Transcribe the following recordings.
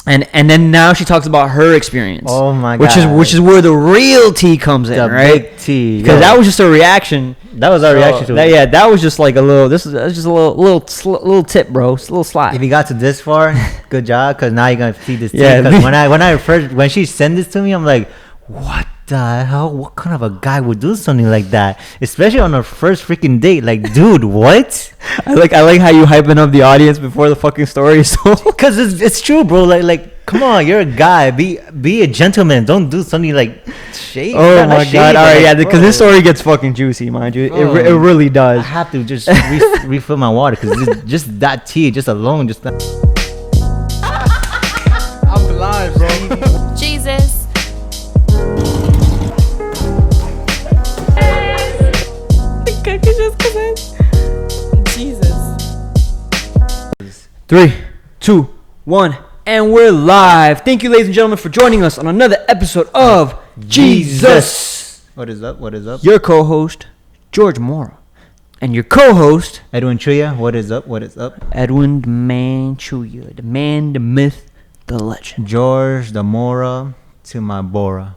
And then now she talks about her experience. Oh my god! Which is where the real tea comes in, right? Big tea. Because that was just a reaction. That was our reaction to it. That was just like a little. That's just a little tip, bro. It's a little slide. If you got to this far, good job. Because now you're gonna see this tea. Because when she sent this to me, I'm like, what the hell? What kind of a guy would do something like that? Especially on our first freaking date. Like, dude, what? I like how you hyping up the audience before the fucking story. So because it's true, bro. Like, come on, you're a guy. Be a gentleman. Don't do something like shady. Oh my god! All right, yeah, because this story gets fucking juicy, mind you. It really does. I have to just refill my water because just that tea, just alone, just. I'm blind, bro. Jesus. Jesus. 3, 2, 1, and we're live. Thank you, ladies and gentlemen, for joining us on another episode of Jesus. What is up? What is up? Your co-host, George Mora, and your co-host, Edwin CHUYA. What is up? What is up? Edwin the man CHUYA, the man, the myth, the legend. George the Mora to my Bora.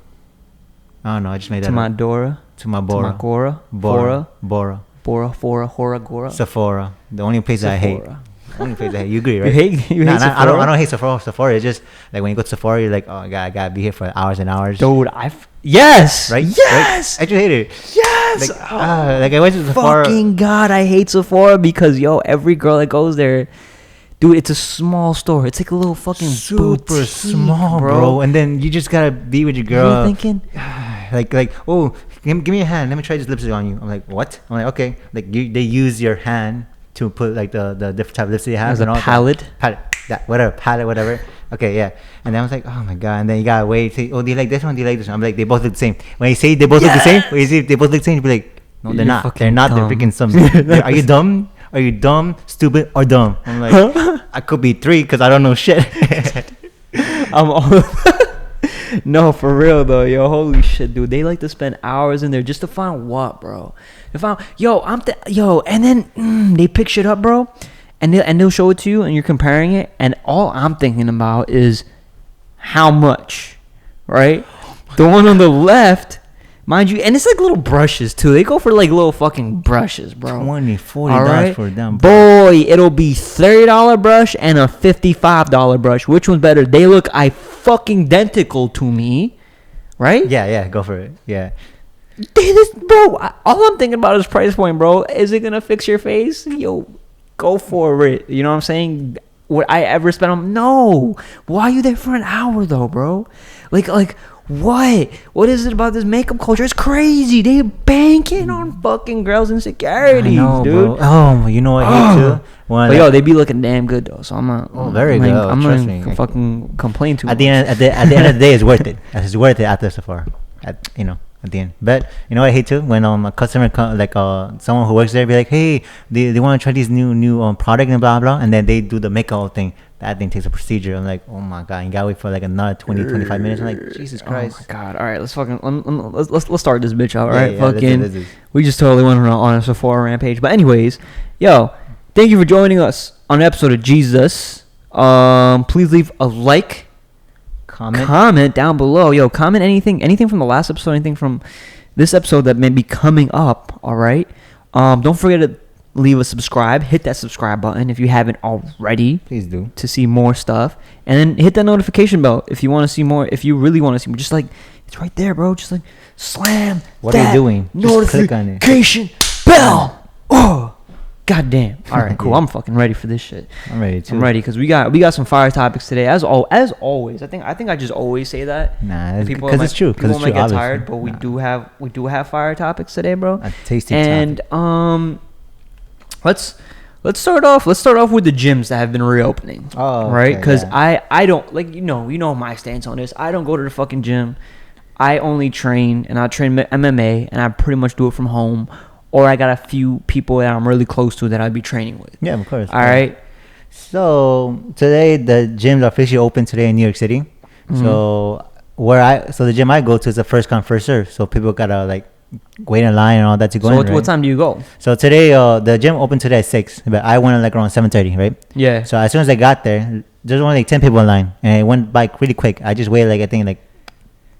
I don't know. I just made that To my up. Dora, To my Bora. to my Gora, Bora. Bora, Fora, Hora, Gora. Sephora. The only place that I hate. Sephora. The only place I hate. You agree, right? You hate Sephora? I don't hate Sephora. Sephora is just like when you go to Sephora, you're like, oh, I gotta be here for hours and hours. Dude, yes, Right? yes, Right? I just hate it. yes. Like I went to Sephora. Fucking God, I hate Sephora because every girl that goes there, dude, it's a small store. It's like a little fucking Super boutique, small, bro. And then you just gotta be with your girl. You're thinking, like, oh, give me a hand. Let me try this lipstick on you. I'm like, what? I'm like, okay. Like they use your hand to put like the different type of lipstick you have. as a palette. Palette, whatever. Okay, yeah. And then I was like, oh my god. And then you gotta wait. Say, oh, do you like this one? Do you like this one? I'm like, they both look the same. When you say they both look the same, when you say they both look the same, you be like, no, they're You're not. fucking They're not. dumb. They're freaking something. Are you dumb? Are you dumb, stupid, or dumb? I'm like, I could be 3 because I don't know shit. I'm all no, for real though, holy shit, dude. They like to spend hours in there just to find what, bro? To find and then they pick shit up, bro, and they'll show it to you, and you're comparing it, and all I'm thinking about is how much, right? The one on the left, mind you, and it's like little brushes too. They go for like little fucking brushes, bro. $20, $40 Alright? for them, bro. Boy, it'll be $30 brush and a $55 brush. Which one's better? They look fucking identical to me, right? Yeah, go for it. Yeah. Bro, all I'm thinking about is price point, bro. Is it gonna fix your face? Yo, go for it. You know what I'm saying? Would I ever spend on? No. Why are you there for an hour though, bro? Like what? What is it about this makeup culture? It's crazy. They banking on fucking girls' insecurities, I know, dude. bro. Oh, you know what I hate too? But they be looking damn good though. So I'm not. Very good. I'm Trust not me. fucking complain too much. At the end of the day, it's worth it. It's worth it after Sephora. At the end. But you know what I hate too? When a customer someone who works there be like, hey, they want to try these new product and blah blah, and then they do the makeup thing. That thing takes a procedure. I'm like, oh my god, you gotta wait for like another 20-25 minutes. I'm like, Jesus Christ. Oh my god. All right, let's start this bitch out. All right, Yeah, fucking. We just totally went on a Sephora rampage. But anyways, thank you for joining us on an episode of Jesus. Please leave a like, comment down below. Comment anything from the last episode, anything from this episode that may be coming up. All right. Don't forget to leave a subscribe. Hit that subscribe button if you haven't already. Please do. To see more stuff, and then hit that notification bell if you want to see more. If you really want to see more, just like it's right there, bro. Just like slam. What are you doing? Just click on it. Notification bell. Oh, goddamn. All right, cool. I'm fucking ready for this shit. I'm ready too. I'm ready because we got some fire topics today. As always, I think I just always say that. Nah, because it's true. People might get tired, obviously. but we do have fire topics today, bro. A tasty and topic. Let's start off with the gyms that have been reopening. Oh, right, because yeah. I don't like you know my stance on this. I don't go to the fucking gym. I only train, and I train MMA, and I pretty much do it from home, or I got a few people that I'm really close to that I'd be training with. Yeah, of course. All right. So today the gyms are officially open today in New York City. Mm-hmm. So the gym I go to is a first come first serve. So people gotta wait in line and all that to go So in. what Right? time do you go? So today, the gym opened today at 6, but I went at like around 7:30, right? Yeah. So as soon as I got there, there's only like 10 people in line, and it went by really quick. I just waited like I think like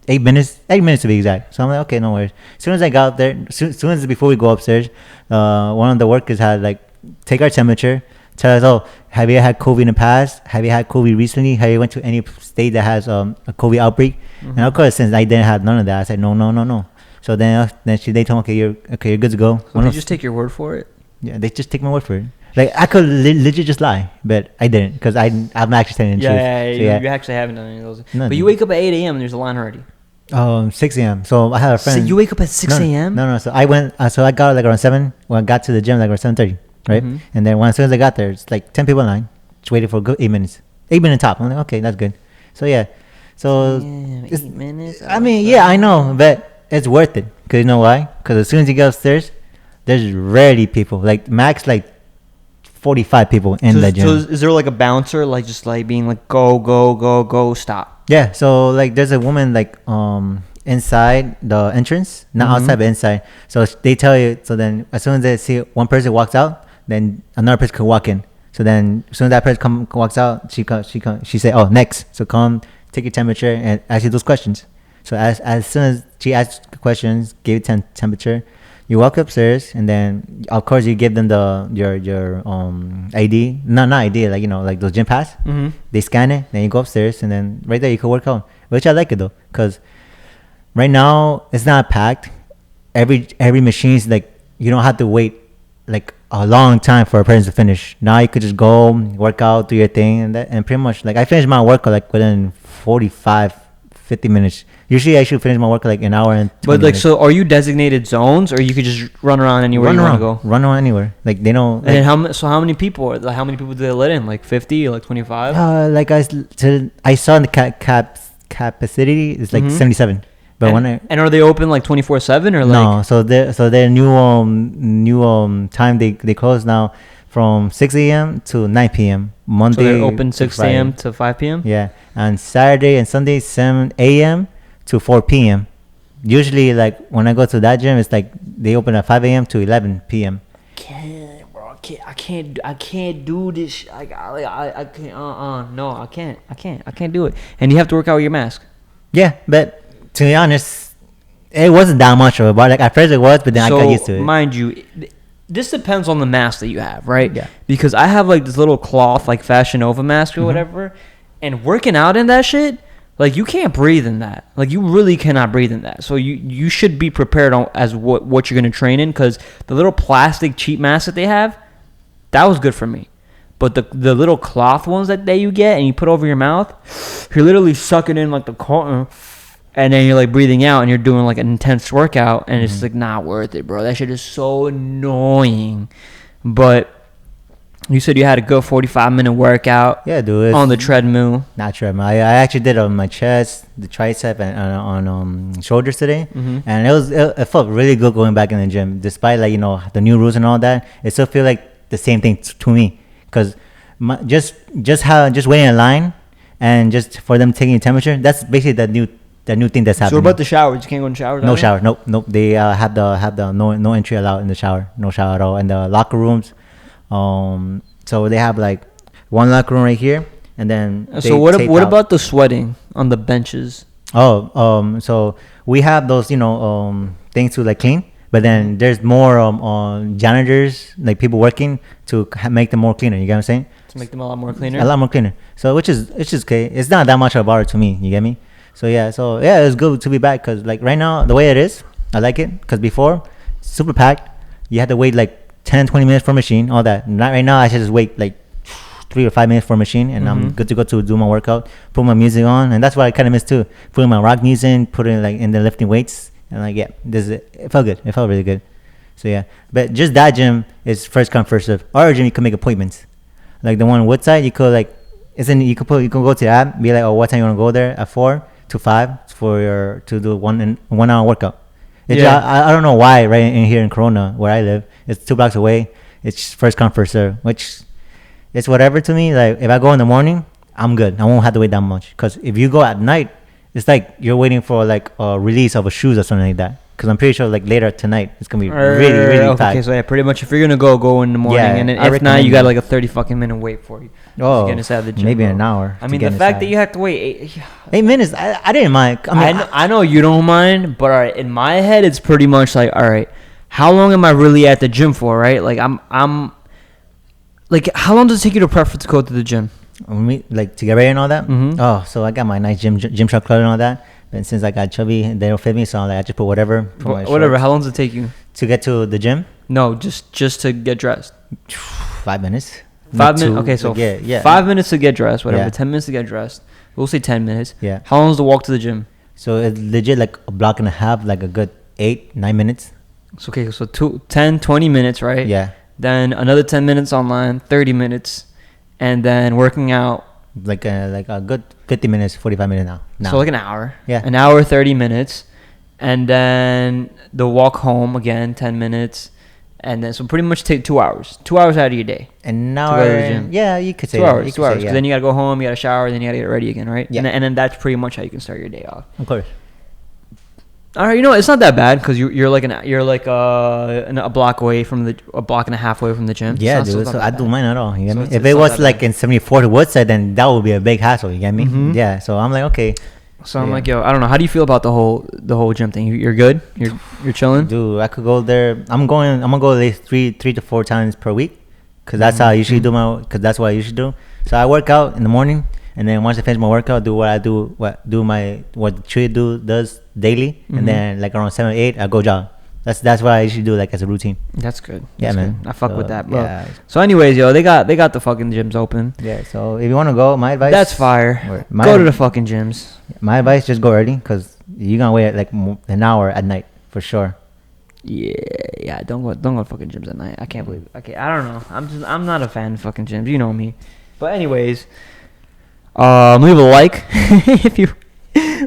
8 minutes to be exact. So I'm like, okay, no worries. As soon as I got there, soon as before we go upstairs, one of the workers had like take our temperature, tell us, oh, have you had COVID in the past? Have you had COVID recently? Have you went to any state that has a COVID outbreak? And of course, since I didn't have none of that, I said no. So then they told me, you're good to go. So they just take your word for it? Yeah, they just take my word for it. Like I could legit just lie, but I didn't because I'm actually telling the truth. Yeah, you actually haven't done any of those. Nothing. But you wake up at 8 a.m. and there's a line already. 6 a.m. So I had a friend. So you wake up at 6 a.m.? No. So I went. So I got like around 7. When I got to the gym, like around 7:30, right? Mhm. And then as soon as I got there, it's like 10 people in line, just waiting for a good 8 minutes. 8 minute top. I'm like, okay, that's good. So yeah. So Damn, it's- 8 minutes? I mean, yeah, I know, but it's worth it. Cause you know why? Cause as soon as you get upstairs, there's rarely people. Like max, like 45 people in the gym. So is there like a bouncer, like just like being like go, stop? Yeah, so like there's a woman like inside the entrance, not outside but inside. So they tell you. So then as soon as they see one person walks out, then another person can walk in. So then as soon as that person walks out, she say, oh, next. So come take your temperature and ask you those questions. So as soon as she asks questions, give you temperature, you walk upstairs, and then of course you give them your ID, not ID, like like those gym pass. Mm-hmm. They scan it, then you go upstairs, and then right there you can work out, which I like it though, because right now it's not packed. Every machine's like you don't have to wait like a long time for a person to finish. Now you could just go work out, do your thing, and pretty much like I finished my workout like within 50 minutes. Usually I should finish my work like an hour and 20 But like, minutes. so are you designated zones, or you could just run around anywhere you want to go? Run around anywhere. Like they don't. And then how many people? Like, how many people do they let in? Like 50 or like 25? Like I saw in the capacity it's like Mhm. 77. But and are they open like 24/7 or like? no, so their new time they close now from 6 a.m. to 9 p.m. Monday. So they're open to 6 Friday. a.m. to 5 p.m. Yeah, and Saturday and Sunday 7 a.m. to 4 p.m. Usually, like when I go to that gym, it's like they open at 5 a.m. to 11 p.m. Can't, bro. I can't do this. I can't. No, I can't do it. And you have to work out with your mask. Yeah, but to be honest, it wasn't that much of a bar. Like at first it was, but then I got used to it. Mind you, this depends on the mask that you have, right? Yeah. Because I have like this little cloth, like Fashion Nova mask or whatever, and working out in that shit, like you can't breathe in that. Like you really cannot breathe in that. So you should be prepared on as what you're gonna train in, because the little plastic cheap mask that they have, that was good for me. But the little cloth ones that you get and you put over your mouth, you're literally sucking in like the cotton, and then you're like breathing out and you're doing like an intense workout, and it's like not worth it, bro. That shit is so annoying. But you said you had a good 45-minute workout. Yeah, dude. On the treadmill. Not treadmill. I actually did on my chest, the tricep, and on shoulders today, and it felt really good going back in the gym, despite like the new rules and all that. It still feel like the same thing to me, because just waiting in line and just for them taking your temperature. That's basically the new thing that's happening. So what about the showers? You can't go in the shower? No shower. Nope. They have the no entry allowed in the shower. No shower at all. And the locker rooms, so they have like one locker room right here, and then So what about the sweating on the benches? So we have those things to like clean, but then there's more on janitors, like people working to make them more cleaner. You get what I'm saying? To make them a lot more cleaner? A lot more cleaner. So which is okay. It's not that much of a bother to me. You get me? So yeah, it's good to be back, because like right now the way it is, I like it, because before super packed, you had to wait like 10-20 minutes for a machine, all that. Not right now. I should just wait like 3 or 5 minutes for a machine, and I'm good to go to do my workout, put my music on, and that's what I kind of miss too. Putting my rock music, putting like in the lifting weights, and like it felt good. It felt really good. So yeah, but just that gym is first come first serve. Our gym you can make appointments, like the one on Woodside. You could like, you can go to the app, be like, oh, what time you want to go there, at 4 to 5 to do 1 hour workout. I don't know why right in here in Corona where I live, it's 2 blocks away. It's first come first serve, which it's whatever to me. Like if I go in the morning, I'm good. I won't have to wait that much, because if you go at night, it's like you're waiting for like a release of a shoes or something like that. because I'm pretty sure like later tonight it's gonna be really packed. Okay, so yeah, pretty much if you're gonna go in the morning, Yeah, and then I if not, you recommend got it. like a 30 fucking minute wait for you. Oh, get inside the gym, maybe bro. an hour. I to mean, get the fact that inside. you have to wait 8 minutes, I didn't mind. I mean, I know you don't mind, but all right, in my head, it's pretty much like, all right, how long am I really at the gym for, right? Like, I'm like, how long does it take you to prep to go to the gym? like to get ready and all that. Mhm. Oh, so I got my nice gym truck clothes and all that. And since I got chubby, they don't fit me, so I just put whatever. Put my Whatever. shorts. How long does it take you? To get to the gym? No, just to get dressed. 5 minutes. 5 minutes. Okay, so yeah. 5 minutes to get dressed. Whatever. Yeah. 10 minutes to get dressed. We'll say 10 minutes. Yeah. How long is the walk to the gym? So it's legit like a block and a half, like a good 8-9 minutes. So okay, so 20 minutes, right? Yeah. Then another 10 minutes online, 30 minutes, and then working out. Like a good 50 minutes, 45 minutes now. So like an hour. Yeah. An hour, 30 minutes. And then the walk home again, 10 minutes. And then so pretty much take 2 hours. 2 hours out of your day. And now, to go to the gym. yeah, you could say 2 that. hours. You 2 could say, hours. Because yeah. then you gotta go home, you gotta shower, then you gotta get ready again, right? Yeah. And then that's pretty much how you can start your day off. Of course. All right, you know it's not that bad because you're like a block away from a block and a half away from the gym. Yeah, So it's dude. not So that I bad. do mine at all. You get So me? it's If not it was that like bad. in 74th Woodside, then that would be a big hassle. You get me? Mhm. Yeah. So I'm like, okay, So I'm Yeah. like, yo, I don't know. How do you feel about the whole gym thing? You're good. You're chilling. dude, I could go there. I'm gonna go at least three to 4 times per week, cause that's how I usually do cause that's what I usually do. So I work out in the morning, and then once I finish my workout, do what CHUYA does daily, Mhm. and then like around 7 or 8, I go jog. That's what I usually do, like as a routine. That's good. Yeah, That's man. good. I fuck with So, that, bro. yeah. So, anyways, yo, they got the fucking gyms open. Yeah. So if you wanna go, my advice. That's fire. or Go to the fucking gyms. My advice: just go early, cause you're gonna wait like an hour at night for sure. Yeah. Don't go to fucking gyms at night. I can't believe. Okay, I don't know. I'm not a fan of fucking gyms. You know me. But anyways, leave a like if you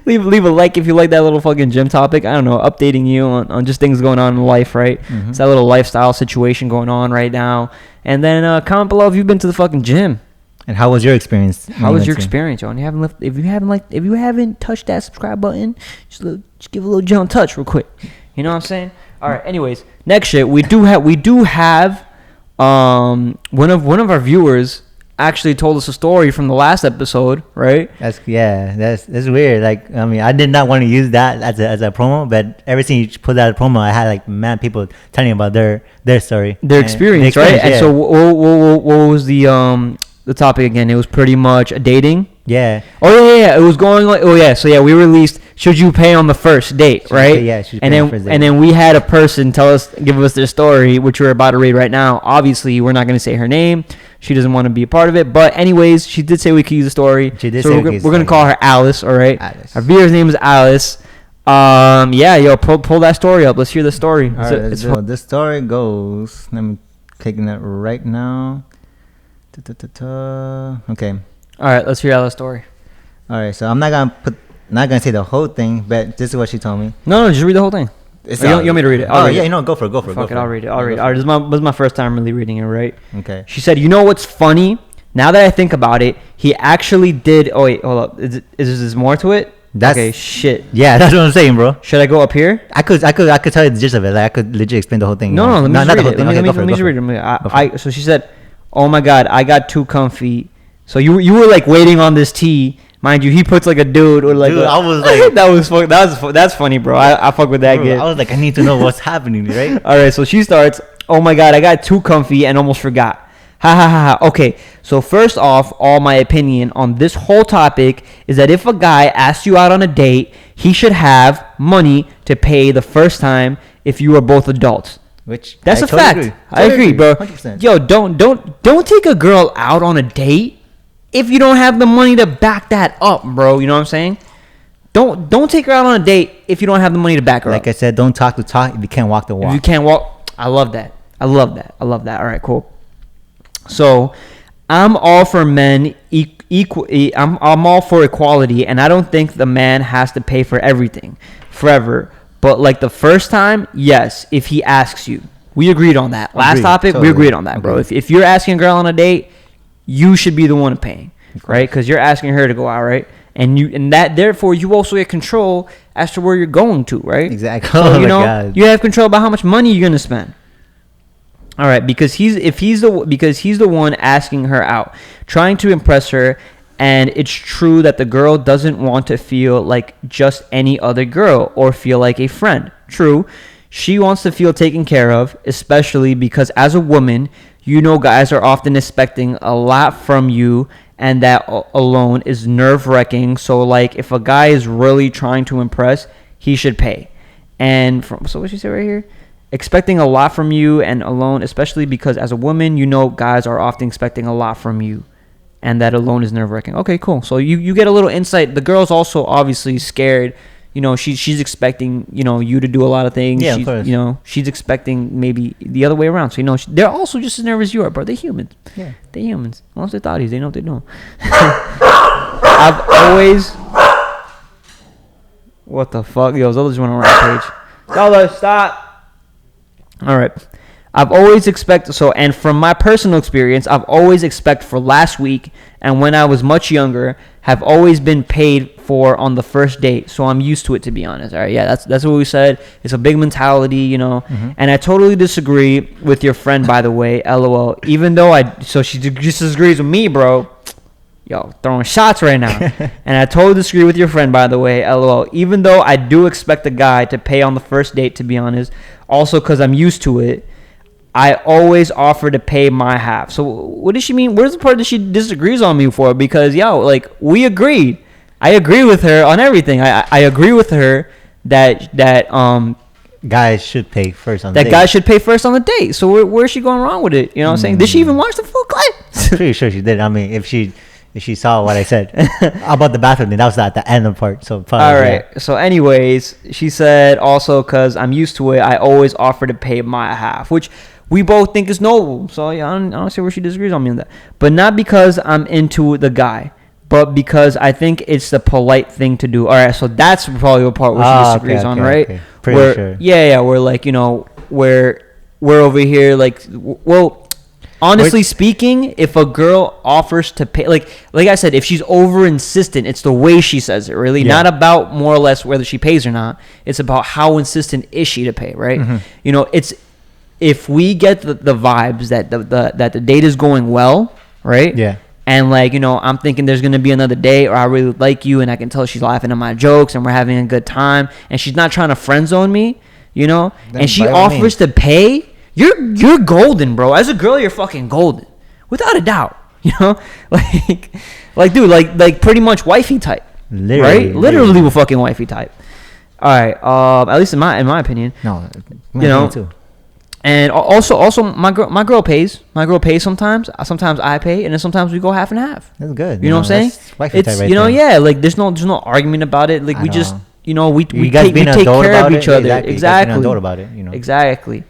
leave a like if you like that little fucking gym topic. I don't know, updating you on just things going on in life, right? Mhm. It's that little lifestyle situation going on right now. And then comment below if you've been to the fucking gym. And how was your experience? when How you was went your to? experience, yo? And if you haven't touched that subscribe button, just give a little gentle touch real quick. You know what I'm saying? All right. Anyways, next shit. We do have one of our viewers actually told us a story from the last episode, right? That's weird. Like, I mean, I did not want to use that as a promo, but ever since you put that promo, I had like mad people telling me about their story, Their and experience, right? And so what was the topic again? It was pretty much dating. yeah, Oh yeah. It was going like we released should you pay on the first date, Should you right? pay- yeah, should you and pay then on the first date. and then we had a person give us their story, which we're about to read right now. Obviously, we're not going to say her name. She doesn't want to be a part of it. But anyways, she did say we could use the story. She did so say we're we could use going the to call story. her Alice, all right? Alice. Our viewer's name is Alice. Pull that story up. Let's hear the story. All right, this story goes. Let me taking it right now. Okay. All right, let's hear Alice's story. All right. So I'm not gonna say the whole thing, but this is what she told me. No, just read the whole thing. It's Or you want me to read it? I'll read yeah, it. go for it. Fuck it, I'll read it. All right, this is my first time really reading it, right? Okay. She said, you know what's funny? Now that I think about it, he actually did. Oh, wait, hold up. Is there more to it? That's- okay, shit. Yeah, that's what I'm saying, bro. Should I go up here? I could tell you the gist of it. Like I could legit explain the whole thing. No, let me not just the read whole it. thing. Let Okay, me go for it, just go read for it. it. So she said, oh my God, I got too comfy. So you were like waiting on this tea. Mind you, he puts like a dude or like Dude, I was like- that's funny, bro. I fuck with that Bro, kid. I was like, I need to know what's happening, right? All right, so she starts, oh my God, I got too comfy and almost forgot. Ha ha ha ha. Okay, so first off, all my opinion on this whole topic is that if a guy asks you out on a date, he should have money to pay the first time if you are both adults. Which That's I a totally fact. agree. I agree, bro. 100%. Yo, don't take a girl out on a date if you don't have the money to back that up, bro. You know what I'm saying? Don't take her out on a date if you don't have the money to back her Like up. I said, don't talk the talk if you can't walk the walk. If you can't walk, I love that. All right, cool. So, I'm all for men I'm all for equality, and I don't think the man has to pay for everything forever. But like the first time, yes, if he asks you. We agreed on that. Last Agreed, topic, totally. we agreed on that, bro. Agreed. If you're asking a girl on a date, you should be the one paying, right? Because you're asking her to go out, right? and that therefore you also get control as to where you're going to, right? Exactly. So, Oh you my know, God. you have control about how much money you're gonna spend. All right, because he's the one asking her out, trying to impress her, and it's true that the girl doesn't want to feel like just any other girl or feel like a friend. True, she wants to feel taken care of, especially because as a woman, you know, guys are often expecting a lot from you, and that alone is nerve-wracking. So, like, if a guy is really trying to impress, he should pay. And so what she said right here? Expecting a lot from you and alone, especially because as a woman, you know, guys are often expecting a lot from you, and that alone is nerve-wracking. Okay, cool. So you get a little insight. The girl's also obviously scared. You know, she's expecting, you know, you to do a lot of things. Yeah, she's, of course. You know, she's expecting maybe the other way around. So, you know, they're also just as nervous as you are, bro. They're humans. Yeah. They're humans. Once they're thotties, they know what they're doing. I've always... What the fuck? Yo, Zola just went on a rampage. Zola, stop! All right. I've always expected, and from my personal experience, I've always expected for last week, and when I was much younger, have always been paid for on the first date, so I'm used to it, to be honest. All right, yeah, that's what we said. It's a big mentality, you know, and I totally disagree with your friend, by the way, LOL, even though she just disagrees with me, bro. Yo, throwing shots right now. And I totally disagree with your friend, by the way, LOL. Even though I do expect a guy to pay on the first date, to be honest, also because I'm used to it, I always offer to pay my half. So what does she mean? Where's the part that she disagrees on me for? Because, yo, like, we agreed. I agree with her on everything. I agree with her that guys should pay first on the date. That guys should pay first on the date. So where's she going wrong with it? You know what I'm saying? Did she even watch the full clip? Pretty sure she did. I mean, if she saw what I said about the bathroom, then that was at the end of the part. So probably, all right. Yeah. So anyways, she said also because I'm used to it, I always offer to pay my half, which we both think is noble. So yeah, I don't see where she disagrees on me on that. But not because I'm into the guy, but because I think it's the polite thing to do. All right. So that's probably the part where she disagrees on, right? Okay. Pretty sure. Yeah. We're like, you know, we're over here like, well. Honestly speaking, if a girl offers to pay, like I said, if she's over insistent, it's the way she says it, really. Yeah. Not about more or less whether she pays or not. It's about how insistent is she to pay, right? Mm-hmm. You know, it's if we get the vibes that the date is going well, right? Yeah. And like, you know, I'm thinking there's going to be another day, or I really like you, and I can tell she's laughing at my jokes and we're having a good time, and she's not trying to friend zone me, you know, then and she offers to pay. You're golden, bro. As a girl, you're fucking golden, without a doubt. You know, like dude, like pretty much wifey type, right? Literally, we're fucking wifey type. All right, at least in my opinion. No, you know. Too. And also, my girl pays. My girl pays sometimes. Sometimes I pay, and then sometimes we go half and half. That's good. You know what I'm saying? Wifey type right you know, there. Yeah. Like there's no argument about it. Like we just, you know, we take care of each other. Exactly. Adult about it, you know. Exactly.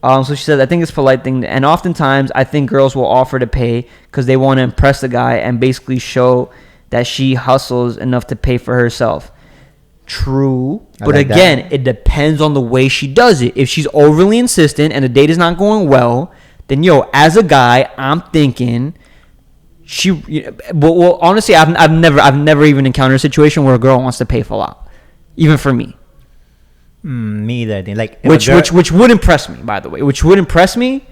So she said, I think it's a polite thing. And oftentimes, I think girls will offer to pay because they want to impress the guy and basically show that she hustles enough to pay for herself. True. But like again, it depends on the way she does it. If she's overly insistent and the date is not going well, then, yo, as a guy, I'm thinking well, honestly, I've never even encountered a situation where a girl wants to pay for a lot, even for me. Me either. Like which would impress me, by the way. Which would impress me,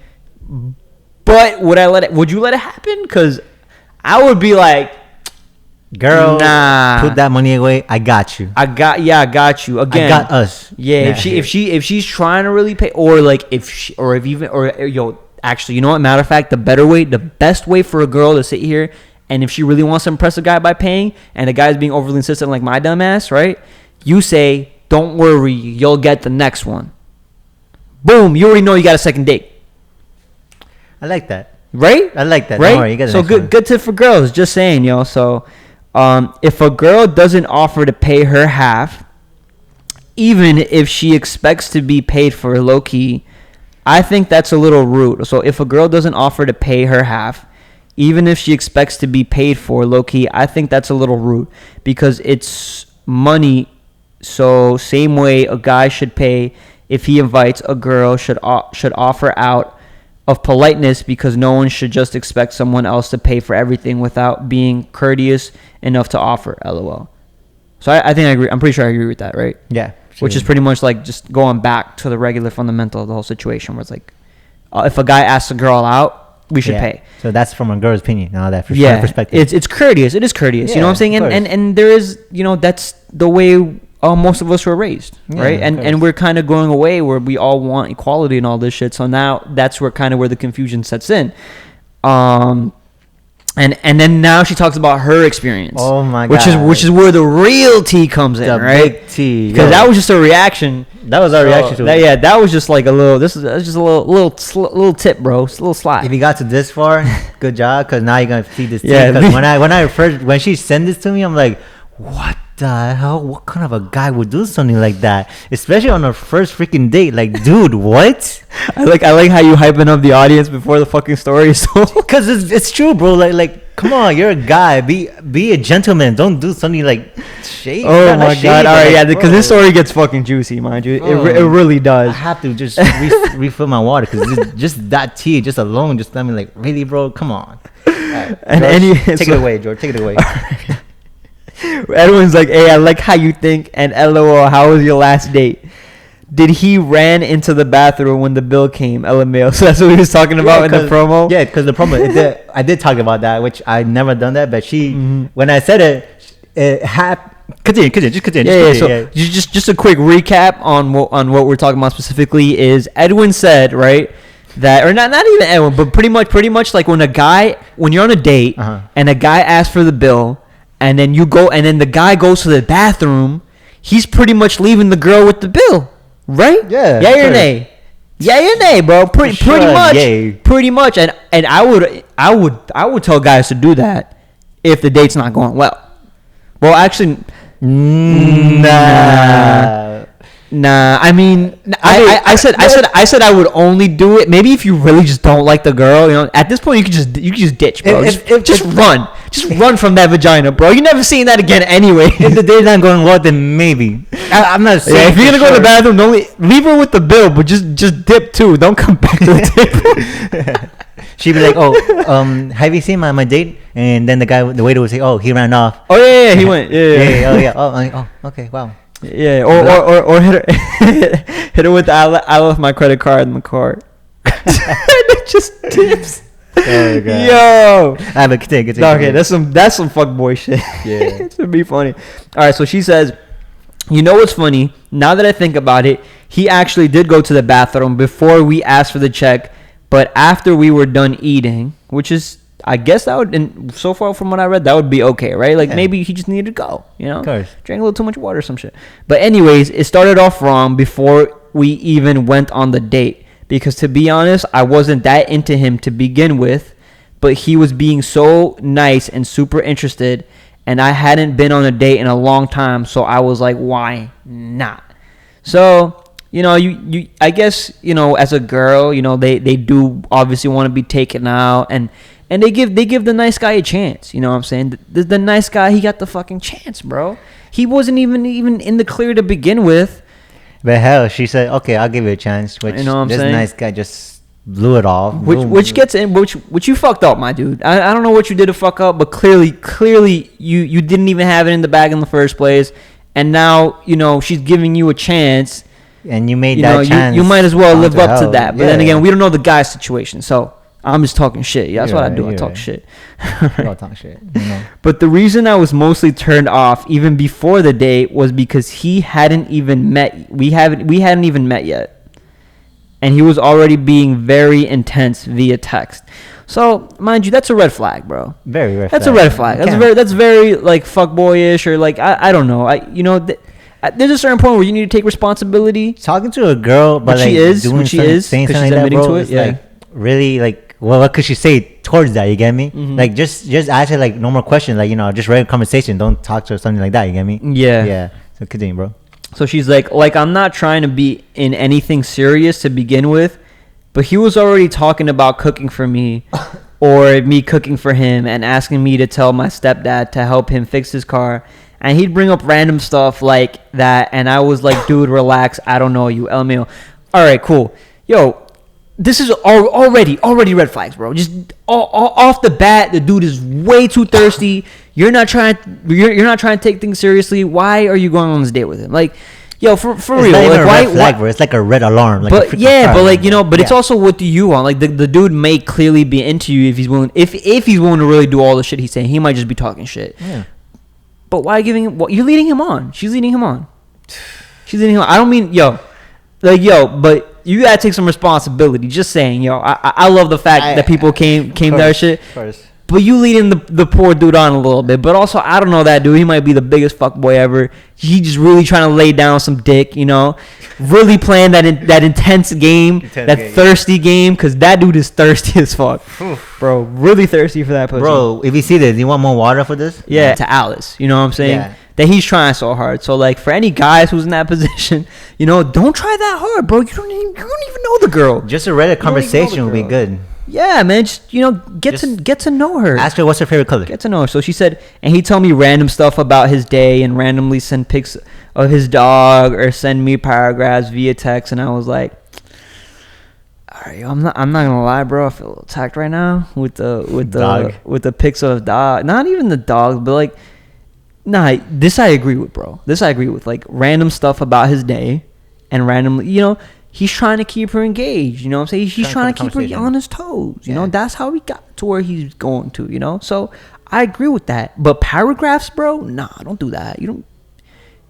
but would you let it happen? Because I would be like, girl, nah, put that money away. I got you. I got you. Again, I got us. Yeah, if she's trying to really pay, or like actually, you know what? Matter of fact, the best way for a girl to sit here, and if she really wants to impress a guy by paying, and the guy's being overly insistent like my dumb ass, right? You say, don't worry, you'll get the next one. Boom, you already know you got a second date. I like that. Right? I like that. Right? Don't worry, you get the next one. Good tip for girls, just saying, yo. So, if a girl doesn't offer to pay her half, even if she expects to be paid for low-key, I think that's a little rude. So, if a girl doesn't offer to pay her half, even if she expects to be paid for low-key, I think that's a little rude because it's money. So same way a guy should pay if he invites a girl should offer out of politeness, because no one should just expect someone else to pay for everything without being courteous enough to offer. LOL. So I think I agree. I'm pretty sure I agree with that, right? Yeah. Which is pretty much like just going back to the regular fundamental of the whole situation, where it's like, if a guy asks a girl out, we should pay. So that's from a girl's opinion and all that. From her perspective. It's courteous. It is courteous. You know what I'm saying? And there is, that's the way most of us were raised, right? And we're kind of going away where we all want equality and all this shit. So now that's where the confusion sets in. And then now she talks about her experience. Oh my god! Which is where the real tea comes in, right? Big tea. Because that was just a reaction. That was our reaction to it. That was just like a little. That's just a little tip, bro. It's a little slide. If you got to this far, good job. Because now you're gonna see this tea. Because when she sent this to me, I'm like, what the hell? What kind of a guy would do something like that? Especially on our first freaking date. Like, dude, what? I like how you hyping up the audience before the fucking story. So because it's true, bro. Like, come on, you're a guy. Be a gentleman. Don't do something like shady. Oh my god! All right, yeah, because this story gets fucking juicy, mind you. It really does. I have to just refill my water because just that tea, just alone, just I mean, like, really, bro. Come on. Right, and George, take it away, George. Take it away. Edwin's like, hey, I like how you think, and LOL, how was your last date? Did he ran into the bathroom when the bill came? LMAO. So that's what he was talking about in the promo? Yeah, because the promo, I did talk about that, which I never done that, but when I said it happened. Continue. So just a quick recap on what we're talking about specifically is Edwin said, right, that, or not even Edwin, but pretty much like when you're on a date and a guy asks for the bill, and then you go, and then the guy goes to the bathroom, he's pretty much leaving the girl with the bill, right? Yeah. Yay or nay? Yay or nay, bro? Pretty much. Yay. Pretty much. And I would tell guys to do that if the date's not going well. Well, actually, nah. I mean, I said I would only do it. Maybe if you really just don't like the girl, at this point you could just ditch, bro. Just run from that vagina, bro. You're never seeing that again anyway. If the date's not going well, then maybe. I'm not saying. Yeah, if you're gonna go to the bathroom, don't leave her with the bill, but just dip too. Don't come back to the table. She'd be like, have you seen my date? And then the waiter would say, he ran off. Oh yeah, he went. Yeah. Oh, okay, wow. Yeah, or hit her with the I left my credit card in the car. It just tips. Oh god. Yo. But continue. Okay, that's some fuckboy shit. Yeah. It should be funny. All right, so she says, you know what's funny? Now that I think about it, he actually did go to the bathroom before we asked for the check, but after we were done eating, which is, I guess that would, and so far from what I read, that would be okay, right? Like, maybe he just needed to go, Of course. Drank a little too much water or some shit. But anyways, it started off wrong before we even went on the date. Because to be honest, I wasn't that into him to begin with. But he was being so nice and super interested. And I hadn't been on a date in a long time. So I was like, why not? So, you I guess, as a girl, they do obviously want to be taken out. And they give the nice guy a chance. You know what I'm saying? The nice guy, he got the fucking chance, bro. He wasn't even in the clear to begin with. But hell, she said, okay, I'll give you a chance. Which, you know what I'm saying? Nice guy just blew it off. Which gets in, which you fucked up, my dude. I don't know what you did to fuck up, but clearly you didn't even have it in the bag in the first place. And now, she's giving you a chance. And you made that chance. You might as well live up to that. But then again, we don't know the guy's situation. So I'm just talking shit. Yeah, that's what I do. I talk shit. You all talk shit. But the reason I was mostly turned off even before the date was because he hadn't even met. We hadn't even met yet, and he was already being very intense via text. So mind you, that's a red flag, bro. Very red. That's a red flag. That's very like fuckboyish or like I don't know. There's a certain point where you need to take responsibility. Talking to a girl, but like saying something like that, bro, it's like really like. Well, what could she say towards that? You get me? Mm-hmm. Like just ask her like normal questions, like just regular conversation. Don't talk to her something like that. You get me? Yeah. So continue, bro. So she's like I'm not trying to be in anything serious to begin with, but he was already talking about cooking for me, or me cooking for him, and asking me to tell my stepdad to help him fix his car, and he'd bring up random stuff like that, and I was like, dude, relax. I don't know you, LMAO. All right, cool. Yo. this is already red flags, bro. Just off the bat, the dude is way too thirsty. You're not trying to take things seriously. Why are you going on this date with him? Like, yo, for It's real, not even like a why? red flag, bro. It's like a red alarm. Like But a freaking yeah, car but like, alarm, you know, bro. but it's also what do you want? Like the dude may clearly be into you if he's willing. If he's willing to really do all the shit he's saying, he might just be talking shit. Yeah. But why giving him? You're leading him on. She's leading him on. She's leading him on. I don't mean but you gotta take some responsibility. Just saying, yo. I love the fact that people came to our shit. Of course. But you leading the poor dude on a little bit. But also, I don't know that dude. He might be the biggest fuckboy ever. He just really trying to lay down some dick, you know? Really playing that intense game, thirsty game, because that dude is thirsty as fuck. Bro, really thirsty for that pussy. Bro, if you see this, you want more water for this? Yeah, to Alice. You know what I'm saying? Yeah. That he's trying so hard. So, like, for any guys who's in that position, you know, don't try that hard, bro. You don't even know the girl. Just a Reddit conversation would be good. Yeah, man. Just, you know, get to know her. Ask her what's her favorite color. Get to know her. So she said, and he told me random stuff about his day and randomly send pics of his dog or send me paragraphs via text. And I was like, all right, yo, I'm not gonna lie, bro. I feel a little attacked right now with the pics of the dog. Not even the dog, but like, nah. This I agree with, bro. This I agree with. Like random stuff about his day, and randomly, you know. He's trying to keep her engaged, you know what I'm saying? He's trying to keep her on his toes, you know? That's how he got to where he's going to, you know? So, I agree with that. But paragraphs, bro? Nah, don't do that. You don't...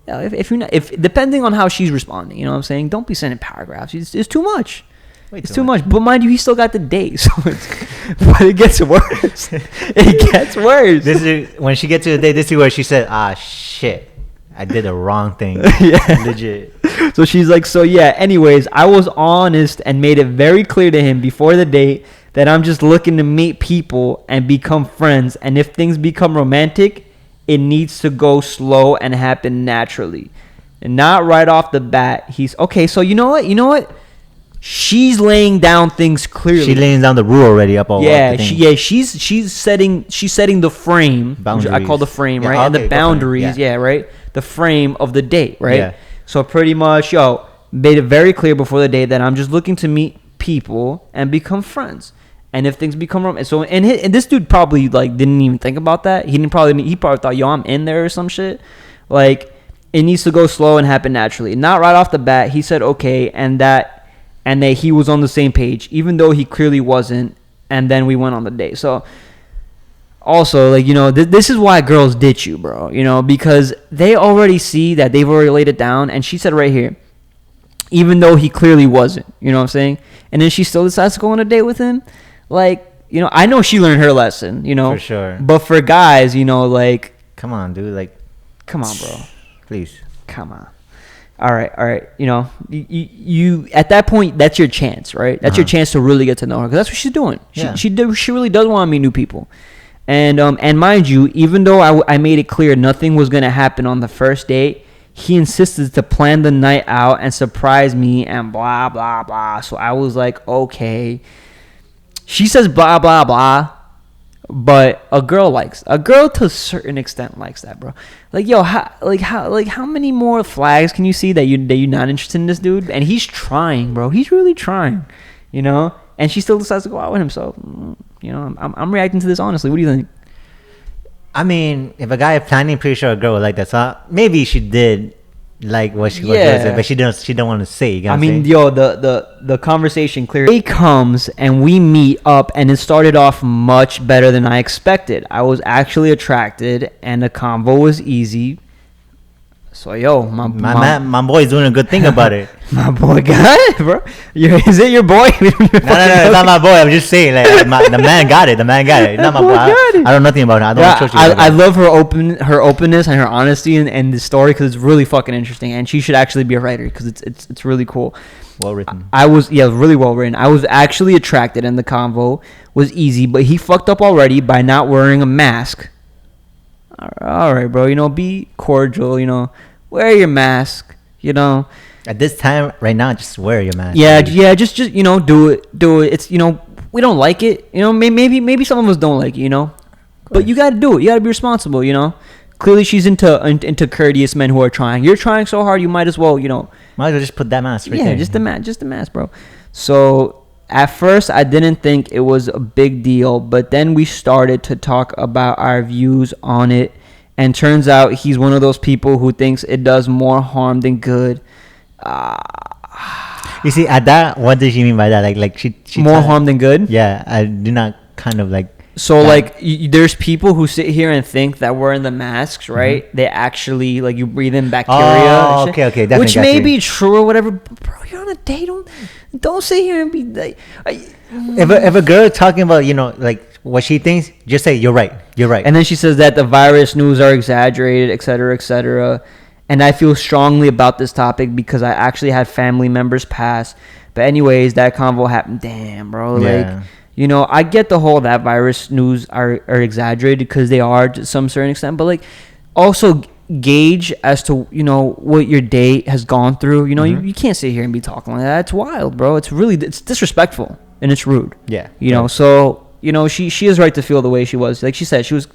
Yeah, if you're not... depending on how she's responding, you know what I'm saying? Don't be sending paragraphs. It's too much. It's too much. But mind you, he still got the date, so but it gets worse. It gets worse. This is... When she gets to the date, this is where she said, shit. I did the wrong thing. Yeah. Legit. So she's like, so yeah, anyways, I was honest and made it very clear to him before the date that I'm just looking to meet people and become friends. And if things become romantic, it needs to go slow and happen naturally. And not right off the bat. He's okay. So you know what? She's laying down things clearly. She's laying down the rule already up all. Yeah, she's setting the frame. Boundaries. I call the frame, right? Okay, and the boundaries, right? The frame of the date, right? Yeah. So pretty much, made it very clear before the date that I'm just looking to meet people and become friends. And if things become romantic, so and this dude probably like didn't even think about that. He probably thought, I'm in there or some shit. Like it needs to go slow and happen naturally, not right off the bat. He said okay, and that he was on the same page, even though he clearly wasn't. And then we went on the date. So. Also, like, you know, this is why girls ditch you, bro, you know, because they already see that they've already laid it down. And she said right here, even though he clearly wasn't, you know what I'm saying? And then she still decides to go on a date with him. Like, you know, I know she learned her lesson, you know. For sure. But for guys, you know, like. Come on, dude. Like. Come on, bro. Please. Come on. All right. You know, you at that point, that's your chance, right? That's your chance to really get to know her. Because that's what she's doing. She really does want to meet new people. And mind you, even though I made it clear nothing was going to happen on the first date, he insisted to plan the night out and surprise me and blah, blah, blah. So I was like, okay. She says blah, blah, blah. But a girl to a certain extent likes that, bro. Like, yo, how many more flags can you see that you're not interested in this dude? And he's trying, bro. He's really trying, you know? And she still decides to go out with him. So, you know, I'm reacting to this honestly. What do you think? I mean, if a guy is planning, pretty sure a girl would like that. So maybe she did like what she was, but she don't want to say. You know the conversation clearly comes and we meet up, and it started off much better than I expected. I was actually attracted, and the convo was easy. So my boy's doing a good thing about it. My boy got it, bro. Is it your boy? No, it's not my boy. I'm just saying, like the man got it. The man got it. Not my boy. I don't know nothing about it. I don't know. I love her openness and her honesty and the story because it's really fucking interesting. And she should actually be a writer because it's really cool. Well written. Really well written. I was actually attracted, and the convo was easy, but he fucked up already by not wearing a mask. All right, bro. You know, be cordial. You know, wear your mask. You know, at this time right now, just wear your mask. Yeah. Just you know, do it. It's, you know, we don't like it. You know, maybe some of us don't like it. You know, but you got to do it. You got to be responsible. You know, clearly she's into courteous men who are trying. You're trying so hard, you might as well. You know, might as well just put that mask right there. Just the mask, bro. So At first, I didn't think it was a big deal, but then we started to talk about our views on it, and turns out he's one of those people who thinks it does more harm than good. You see, at that, what does she mean by that? Like she More harm than good? Yeah, I do not kind of like. So that. like there's people who sit here and think that wearing the masks, right? Mm-hmm. They actually like you breathe in bacteria. Oh, and shit, okay, definitely. which may be true or whatever. But bro, you're on a date. Don't sit here and be like. If a girl talking about like what she thinks, just say you're right. And then she says that the virus news are exaggerated, et cetera, et cetera. And I feel strongly about this topic because I actually had family members pass. But anyways, that convo happened. Damn, bro. Yeah. Like, I get the whole that virus news are exaggerated because they are to some certain extent. But, like, also gauge as to, what your date has gone through. You can't sit here and be talking like that. It's wild, bro. It's disrespectful and it's rude. Yeah. So... she is right to feel the way she was. Like she said, she was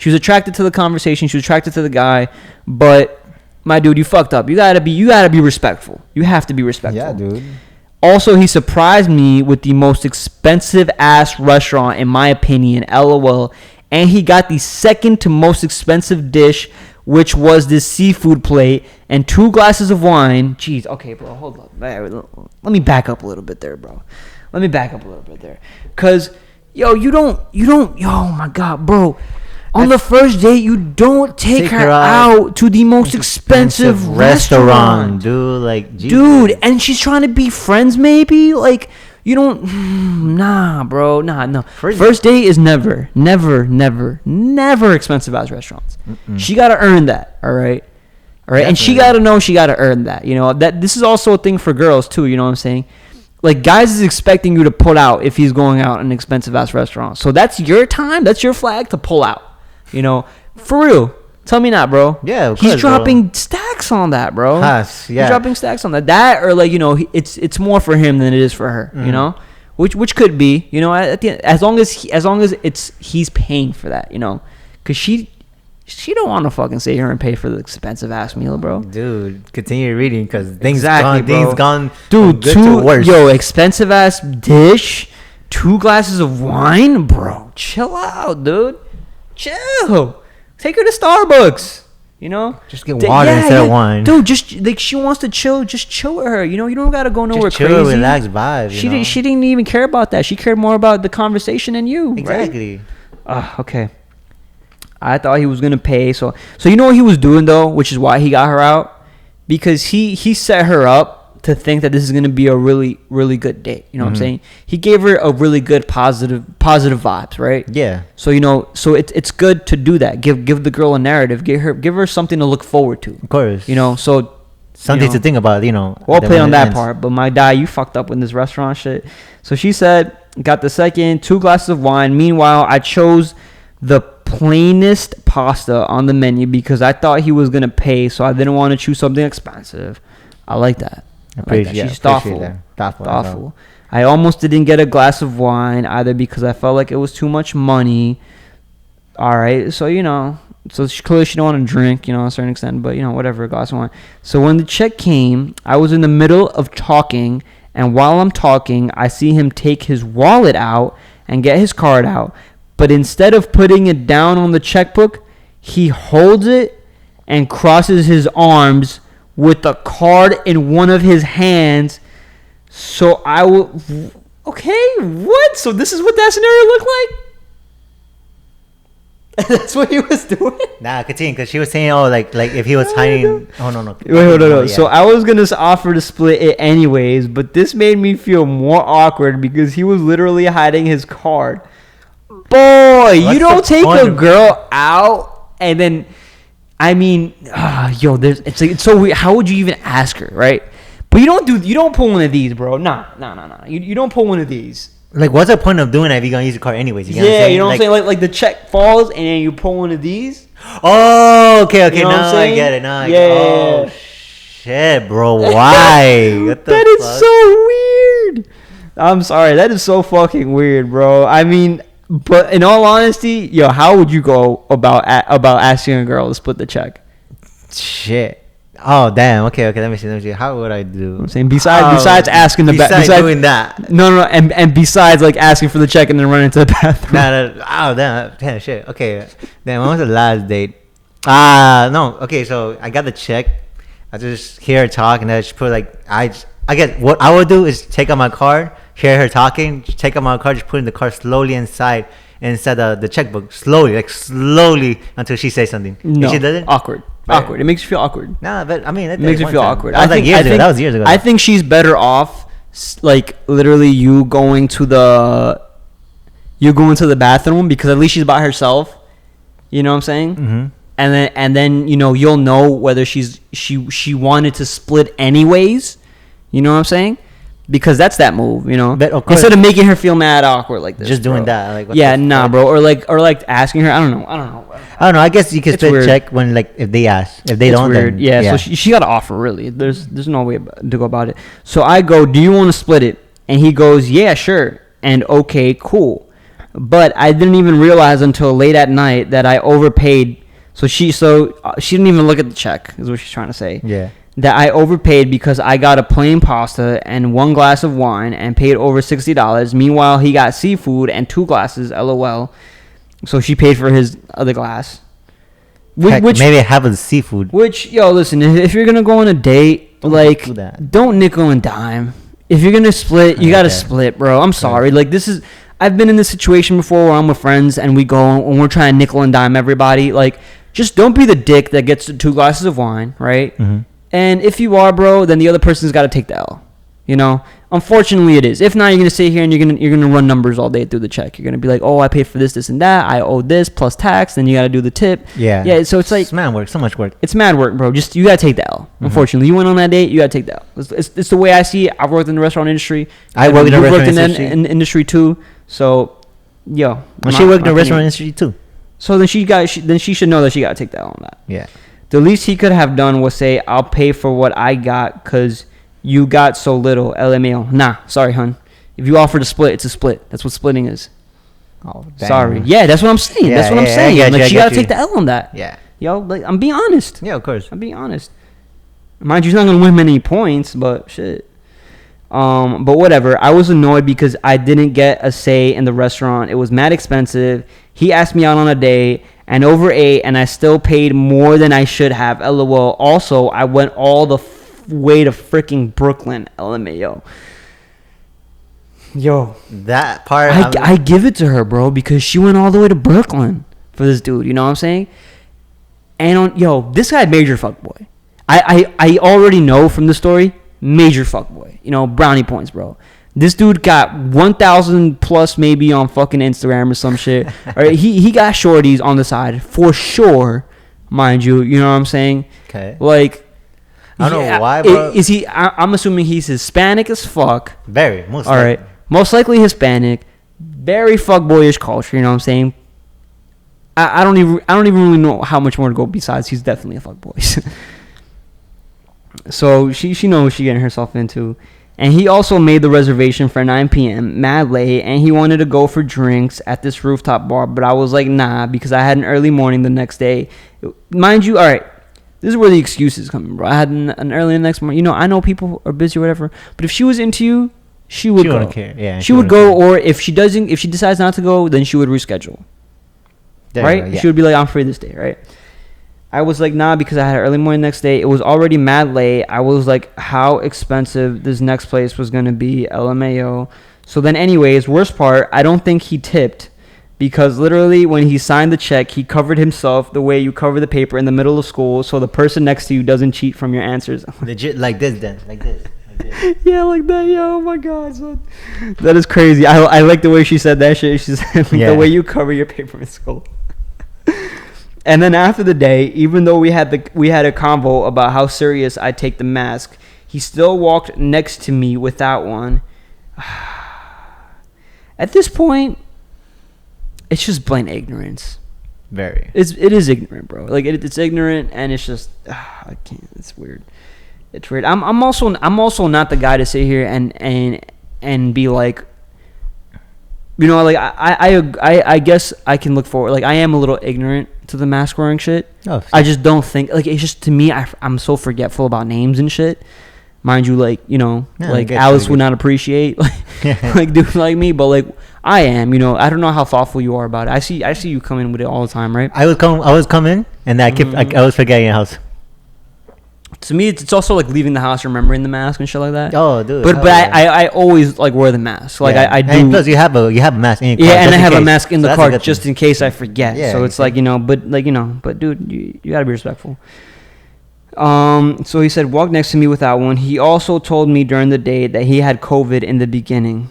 attracted to the conversation. She was attracted to the guy, but my dude, you fucked up. You gotta be respectful. You have to be respectful. Yeah, dude. Also, he surprised me with the most expensive ass restaurant in my opinion. LOL. And he got the second to most expensive dish, which was this seafood plate and 2 glasses of wine. Jeez. Okay, bro. Hold up. Let me back up a little bit there, bro. Cause. Yo, you don't, oh my God, bro. On the first date, you don't take her out to the most expensive restaurant. Dude, like, Jesus. Dude, and she's trying to be friends, maybe? Like, you don't, nah, bro, no. First date is never expensive ass restaurants. She got to earn that, all right? And she got to know she got to earn that, that this is also a thing for girls, too, you know what I'm saying? Like, guys is expecting you to pull out if he's going out in an expensive-ass restaurant. So that's your time. That's your flag to pull out. For real. Tell me not, bro. Yeah, of course, he's dropping stacks on that, bro. Yes, yeah. He's dropping stacks on that. That or, like, it's more for him than it is for her, Which could be, at the end, as long as he's paying for that, Because she don't want to fucking sit here and pay for the expensive ass meal, bro. Dude, continue reading because things gone dude, good to worse. Yo, expensive ass dish, 2 glasses of wine, bro. Chill out, dude. Chill. Take her to Starbucks. Just get water instead of wine. Dude, just like she wants to chill, just chill with her. You don't gotta go nowhere just chill, crazy. Relax, vibe. She didn't even care about that. She cared more about the conversation than you. Exactly. Right? Okay. I thought he was gonna pay, so you know what he was doing though, which is why he got her out, because he set her up to think that this is gonna be a really really good date. You know what I'm saying? He gave her a really good positive vibes, right? Yeah. So so it's good to do that. Give the girl a narrative. Give her something to look forward to. Of course. So something to think about. Well played on that part, but my guy, you fucked up with this restaurant shit. So she said, got the second 2 glasses of wine. Meanwhile, I chose the plainest pasta on the menu because I thought he was gonna pay, so I didn't want to choose something expensive. I like that. She's thoughtful. I almost didn't get a glass of wine either because I felt like it was too much money. All right, so so clearly she don't want to drink, to a certain extent, but whatever, a glass of wine. So when the check came, I was in the middle of talking, and while I'm talking, I see him take his wallet out and get his card out. But instead of putting it down on the checkbook, he holds it and crosses his arms with the card in one of his hands. So I will... Okay, what? So this is what that scenario looked like? That's what he was doing? Nah, continue, because she was saying, like if he was hiding... Oh, no. Wait, no. Yeah. So I was going to offer to split it anyways, but this made me feel more awkward because he was literally hiding his card. Boy, you don't take a girl out and then, it's so weird. How would you even ask her, right? But you don't pull one of these, bro. Nah. You don't pull one of these. Like, what's the point of doing that if you're gonna use the card anyways? You know what I'm saying? Like the check falls and then you pull one of these. Oh, okay. You know Now I get it. Yeah. Oh, shit, bro. Why? What the That fuck? is so weird. I'm sorry. That is so fucking weird, bro. But in all honesty, how would you go about asking a girl to split the check? Shit. Oh damn. Okay. Let me see. How would I do? I'm saying besides asking the besides doing that. No, and besides like asking for the check and then running to the bathroom. No. Oh damn shit. Okay. Then when was the last date? No. Okay, so I got the check. I just hear her talk, and then she put like I get what I would do is take out my card, hear her talking, take out my card, just put in the card slowly inside the checkbook, slowly until she says something. No, and she doesn't. Awkward. It makes you feel awkward. Nah, but I mean, It makes you feel awkward. That was years ago. I think she's better off, like literally you going to the bathroom, because at least she's by herself. You know what I'm saying? Mm-hmm. And then you'll know whether she wanted to split anyways. You know what I'm saying? Because that's that move, But of course, instead of making her feel mad awkward like this, just doing bro. that, like what yeah, nah, bro, or like asking her. I don't know. I don't know. I guess you can It's split weird. check when like if they ask. If they It's don't, weird. then Yeah. So she got to offer, really. There's no way to go about it. So I go, do you want to split it? And he goes, yeah, sure. And okay, cool. But I didn't even realize until late at night that I overpaid. So she didn't even look at the check, is what she's trying to say. Yeah. That I overpaid because I got a plain pasta and 1 glass of wine and paid over $60. Meanwhile, he got seafood and 2 glasses, LOL. So she paid for his other glass. Heck, maybe have a seafood. Which, yo, listen, if you're going to go on a date, like, do that. don't nickel and dime. If you're going to split, you got to split, bro. I'm sorry. Like, I've been in this situation before where I'm with friends and we go and we're trying to nickel and dime everybody. Like, just don't be the dick that gets 2 glasses of wine, right? Mm-hmm. And if you are, bro, then the other person's got to take the L. Unfortunately, it is. If not, you're gonna sit here and you're gonna run numbers all day through the check. You're gonna be like, oh, I paid for this, and that. I owe this plus tax. Then you gotta do the tip. Yeah. So it's like it's mad work. So much work. It's mad work, bro. Just you gotta take the L. Mm-hmm. Unfortunately, you went on that date. You gotta take the L. It's the way I see it. I've worked in the restaurant industry. I worked in the restaurant industry. In industry too. So, yo. Well, she worked in the restaurant industry too. So then she should know that she gotta take the L on that. Yeah. The least he could have done was say, I'll pay for what I got because you got so little. LMAO. Nah, sorry, hun. If you offer to split, it's a split. That's what splitting is. Oh, damn. Sorry. Yeah, that's what I'm saying. Yeah, that's what I'm saying. I Like, she got to you. take the L on that. Yeah. Yo, like, I'm being honest. Yeah, of course. I'm being honest. Mind you, she's not going to win many points, but shit. But whatever. I was annoyed because I didn't get a say in the restaurant. It was mad expensive. He asked me out on a date and overate, and I still paid more than I should have. LOL. Also, I went all the way to freaking Brooklyn. LMAO. Yo. That part. I give it to her, bro, because she went all the way to Brooklyn for this dude. You know what I'm saying? And this guy major fuckboy. I already know from the story, major fuckboy. Brownie points, bro. This dude got 1,000 plus maybe on fucking Instagram or some shit. Or he got shorties on the side for sure, mind you. You know what I'm saying? Okay. Like, I don't know why, bro. Is he? I'm assuming he's Hispanic as fuck. Very, most. All right, most likely Hispanic. Very fuckboyish culture. You know what I'm saying? I don't even really know how much more to go besides he's definitely a fuckboy. So she knows what she's getting herself into. And he also made the reservation for 9 p.m., mad late, and he wanted to go for drinks at this rooftop bar, but I was like, nah, because I had an early morning the next day. Mind you, all right, this is where the excuses come in, bro. I had an early the next morning. I know people are busy or whatever, but if she was into you, she would go. She wouldn't care. Yeah, she would go, or if she decides not to go, then she would reschedule. Right? Yeah. She would be like, I'm free this day, right? I was like, nah, because I had an early morning next day. It was already mad late. I was like, how expensive this next place was going to be, LMAO. So then anyways, worst part, I don't think he tipped because literally when he signed the check, he covered himself the way you cover the paper in the middle of school so the person next to you doesn't cheat from your answers. Legit like this then. Like this. Yeah, like that. Yo, oh my God. So, that is crazy. I like the way she said that shit. She said the way you cover your paper in school. And then after the day, even though we had a convo about how serious I take the mask, he still walked next to me without one. At this point, it's just plain ignorance. Very. It is ignorant, bro. Like it's ignorant, and it's just I can't. It's weird. It's weird. I'm also not the guy to sit here and be like, like I guess I can look forward. Like I am a little ignorant to the mask wearing shit. Oh, I just don't think like it's just to me. I'm so forgetful about names and shit. Mind you, like Yeah, like Alice would not appreciate like dudes like me, but like I am. I don't know how thoughtful you are about it. I see you come in with it all the time, right? I was coming, and I kept I was forgetting your house. To me, it's also like leaving the house, remembering the mask and shit like that. Oh, dude. But I always like wear the mask. Like I do. And plus, you have a mask in your car. Yeah, and I have a case. mask in So the that's a car good just thing. in case I forget. Yeah, So it's like but dude, you gotta be respectful. So he said, walk next to me without one. He also told me during the date that he had COVID in the beginning.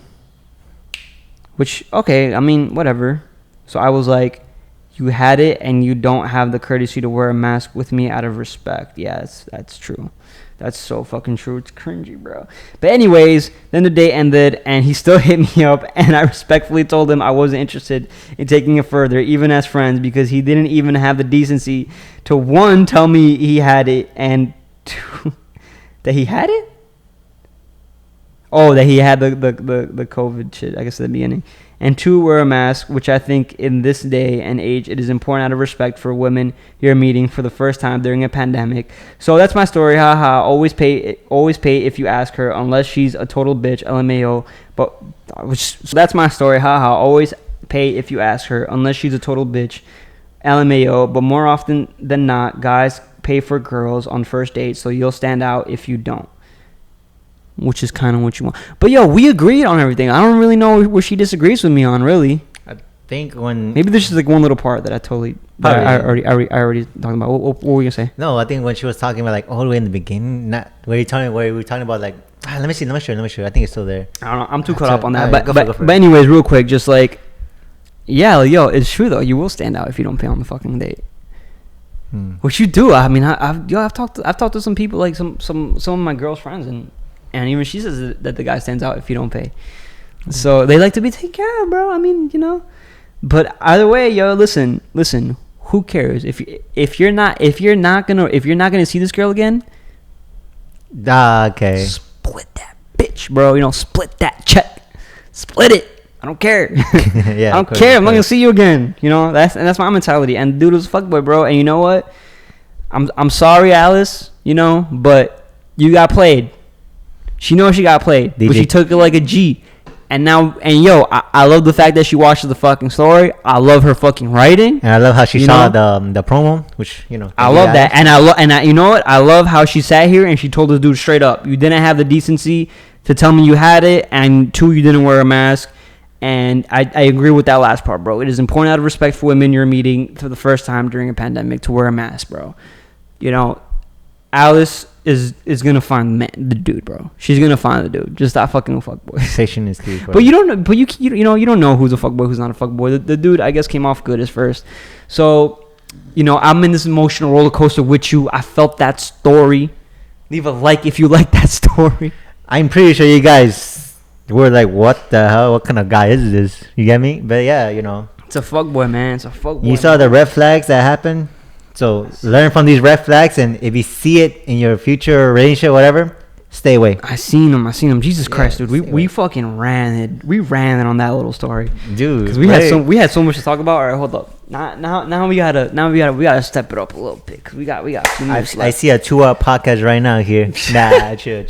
Which, okay, I mean, whatever. So I was like, you had it and you don't have the courtesy to wear a mask with me out of respect. Yeah, that's true. That's so fucking true. It's cringy, bro. But anyways, then the date ended and he still hit me up and I respectfully told him I wasn't interested in taking it further, even as friends, because he didn't even have the decency to, one, tell me he had it, and two, that he had it? Oh, that he had the COVID shit, I guess, at the beginning. And two, wear a mask, which I think in this day and age, it is important out of respect for women you're meeting for the first time during a pandemic. So that's my story, haha. Always pay if you ask her, unless she's a total bitch, LMAO. So that's my story, haha. Always pay if you ask her, unless she's a total bitch, LMAO. But more often than not, guys pay for girls on first dates, so you'll stand out if you don't. Which is kind of what you want. But yo, we agreed on everything. I don't really know where she disagrees with me on, really. I think when Maybe there's just like one little part that I totally I already talking about. What were you gonna say? No, I think when she was talking about like all the way in the beginning, not where we were talking about like let me see, let me show. I think it's still there. I don't know. I'm too caught up on that. Right, go for it. But anyways, real quick, just like, yeah, yo, it's true though. You will stand out if you don't pay on the fucking date. Which you do. I mean, I've talked to some people, like some of my girl's friends, and even she says that the guy stands out if you don't pay. So they like to be taken care of, bro. I mean, But either way, yo, listen. Who cares if you're not gonna see this girl again? Okay. Split that bitch, bro. Split that check. Split it. I don't care. Yeah, I don't care. I'm not gonna see you again. That's my mentality. And dude was a fuckboy, bro. And you know what? I'm sorry, Alice. But you got played. She knows she got played, but she took it like a G. And I love the fact that she watches the fucking story. I love her fucking writing. And I love how she saw the promo, which I love that. And you know what? I love how she sat here and she told this dude straight up, you didn't have the decency to tell me you had it, and two, you didn't wear a mask. And I agree with that last part, bro. It is important out of respect for women you're meeting for the first time during a pandemic to wear a mask, bro. Alice is gonna find the dude, bro. She's gonna find the dude. Just stop fucking with fuckboy. Station is too. But you don't know. But you don't know who's a fuckboy, who's not a fuckboy. The dude, I guess, came off good at first. So, I'm in this emotional roller coaster with you. I felt that story. Leave a like if you like that story. I'm pretty sure you guys were like, "What the hell? What kind of guy is this?" You get me? But yeah, it's a fuckboy, man. It's a fuckboy. You saw the red flags that happened. So learn from these red flags, and if you see it in your future relationship, whatever, stay away. I seen him. Jesus Christ, dude. We fucking ran it. We ran it on that little story, dude. Because we had so much to talk about. All right, hold up. Now we gotta step it up a little bit, because we got. I see a 2-hour podcast right now here. Nah, chill.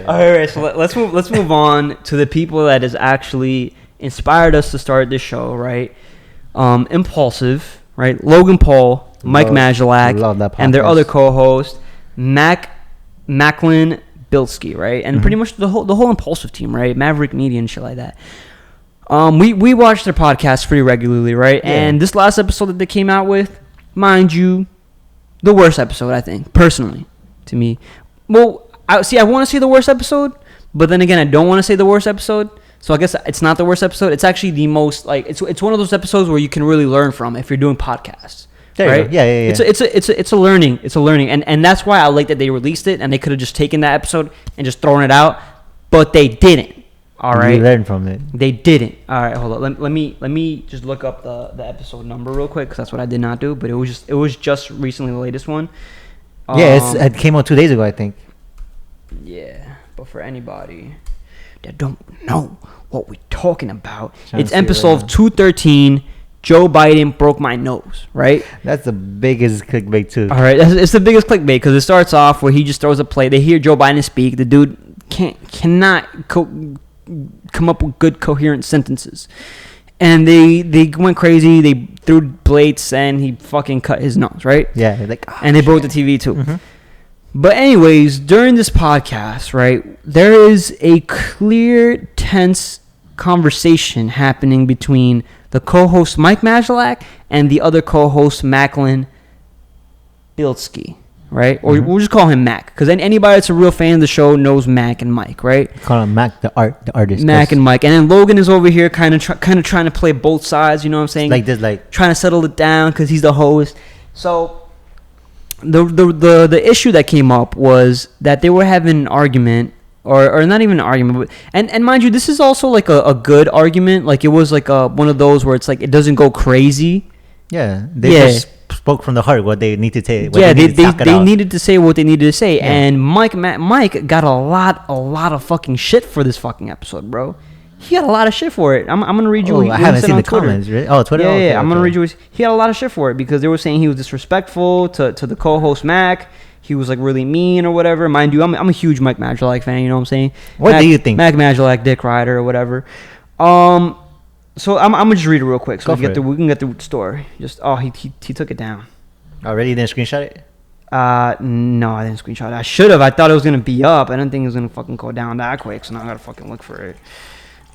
All right, so let's move on to the people that has actually inspired us to start this show. Right, Impulsive. Right, Logan Paul. Mike Majlak, and their other co-host, Macklin Bilski, right? And pretty much the whole Impulsive team, right? Maverick Media and shit like that. We watch their podcast pretty regularly, right? Yeah. And this last episode that they came out with, mind you, the worst episode, I think, personally, to me. Well, I want to say the worst episode, but then again, I don't want to say the worst episode. So I guess it's not the worst episode. It's actually the most, like, it's one of those episodes where you can really learn from if you're doing podcasts. There right? You go. Yeah. It's a learning. It's a learning, and that's why I like that they released it, and they could have just taken that episode and just thrown it out, but they didn't. All right. You learned from it. They didn't. All right, hold on. Let me just look up the episode number real quick, because that's what I did not do. But it was just recently the latest one. It came out 2 days ago, I think. Yeah, but for anybody that don't know what we're talking about, it's episode 213. Joe Biden broke my nose, right? That's the biggest clickbait too. All right, it's the biggest clickbait because it starts off where he just throws a play. They hear Joe Biden speak. The dude cannot come up with good coherent sentences, and they went crazy. They threw plates and he fucking cut his nose, right? Yeah, like And they broke the TV too. Mm-hmm. But anyways, during this podcast, right, there is a clear, tense conversation happening between the co-host Mike Majlak and the other co-host Macklin Bilski, right? Or we'll just call him Mac, because anybody that's a real fan of the show knows Mac and Mike, right? Call him Mac, the artist. Mac and Mike, and then Logan is over here kind of trying to play both sides. You know what I'm saying? like this, like trying to settle it down because he's the host. So the issue that came up was that they were having an argument. Or not even an argument, but and mind you, this is also like a good argument. Like it was like one of those where it's like it doesn't go crazy. yeah, they just spoke from the heart what they need to say. They needed to say what they needed to say, Yeah. and Mike got a lot of fucking shit for this fucking episode, bro. He got a lot of shit for it. I'm gonna read you. Oh, what I he haven't said seen on the Twitter. comments. Really? Oh, Twitter. Yeah, Okay, I'm gonna okay. read you. He had a lot of shit for it because they were saying he was disrespectful to the co-host Mac. He was like really mean or whatever. Mind you, I'm a huge Mike Majlak fan. You know what I'm saying? What do you think? Mac Majlak, Dick Rider or whatever. So I'm gonna just read it real quick so Go we for it. can get through the story. Just he took it down. Already you didn't screenshot it? No, I didn't screenshot it. I should have. I thought it was gonna be up. I didn't think it was gonna fucking go down that quick. So now I gotta fucking look for it.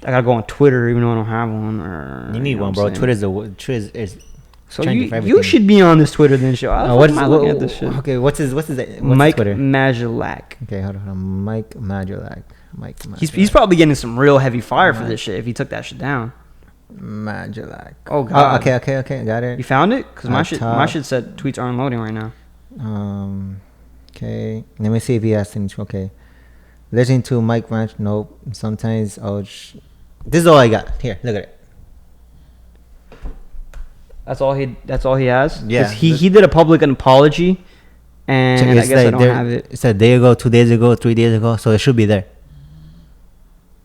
I gotta go on Twitter even though I don't have one. Or, You need know one, what I'm bro. saying? Twitter is So trendy for you everything. should be on this Twitter then, show. What am I looking at this shit? Okay, what's his Mike Twitter? Majlak. Okay, hold on. Mike Majlak. He's probably getting some real heavy fire for this shit if he took that shit down. Majlak. Oh god. Okay, got it. You found it? Because my Top. shit said tweets aren't loading right now. Okay. Let me see if he has any. Okay. Listening to Mike Match. Nope. Sometimes this is all I got. Here, look at it. That's all he has. Yeah. 'Cause he did a public apology, and I It's guess I like don't have it. It's a day ago, 2 days ago, 3 days ago, so it should be there.